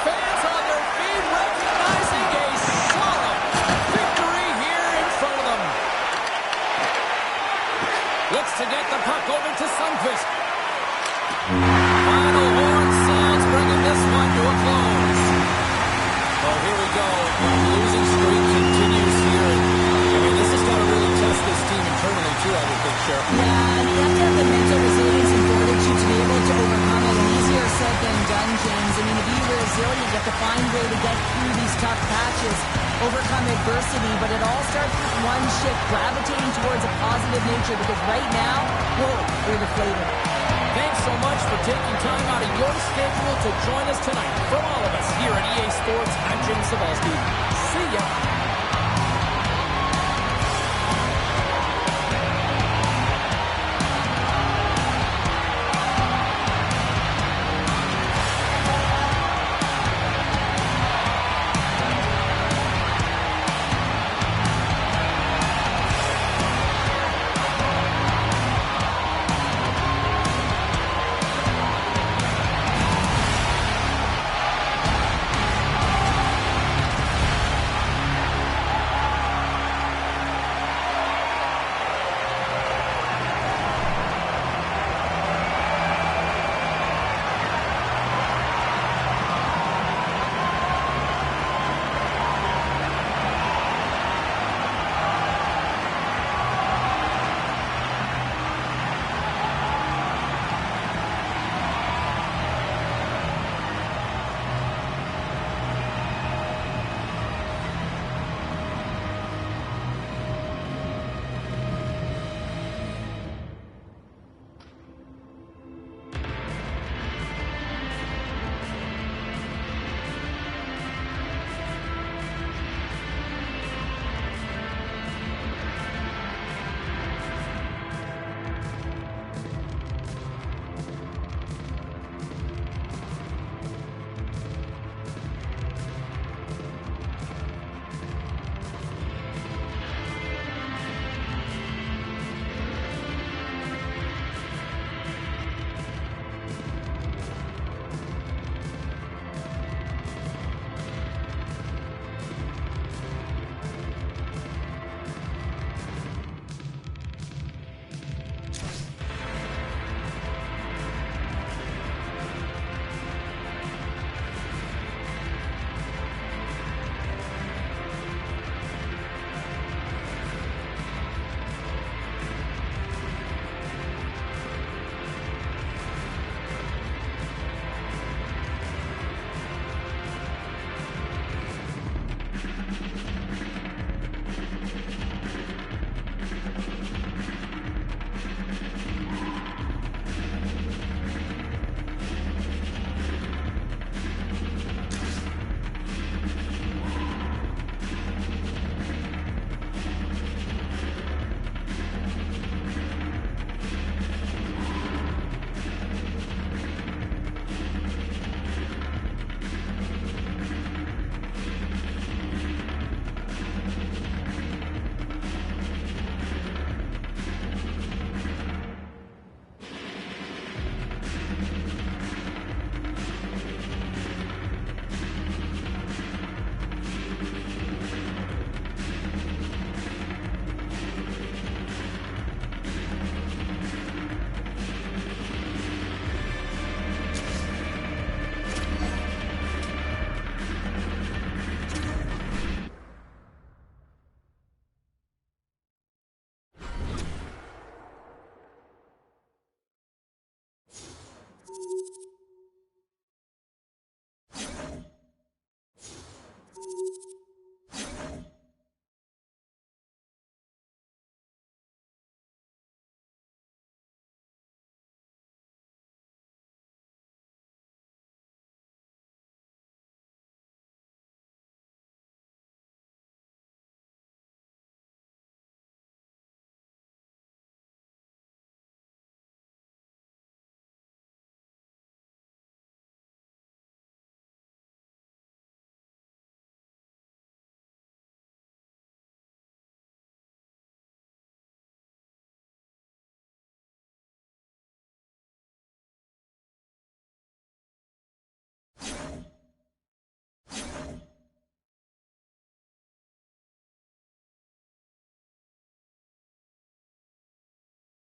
find a way to get through these tough patches, overcome adversity, but it all starts with one shift, gravitating towards a positive nature, because right now, whoa, we're deflated. Thanks so much for taking time out of your schedule to join us tonight. From all of us here at EA Sports.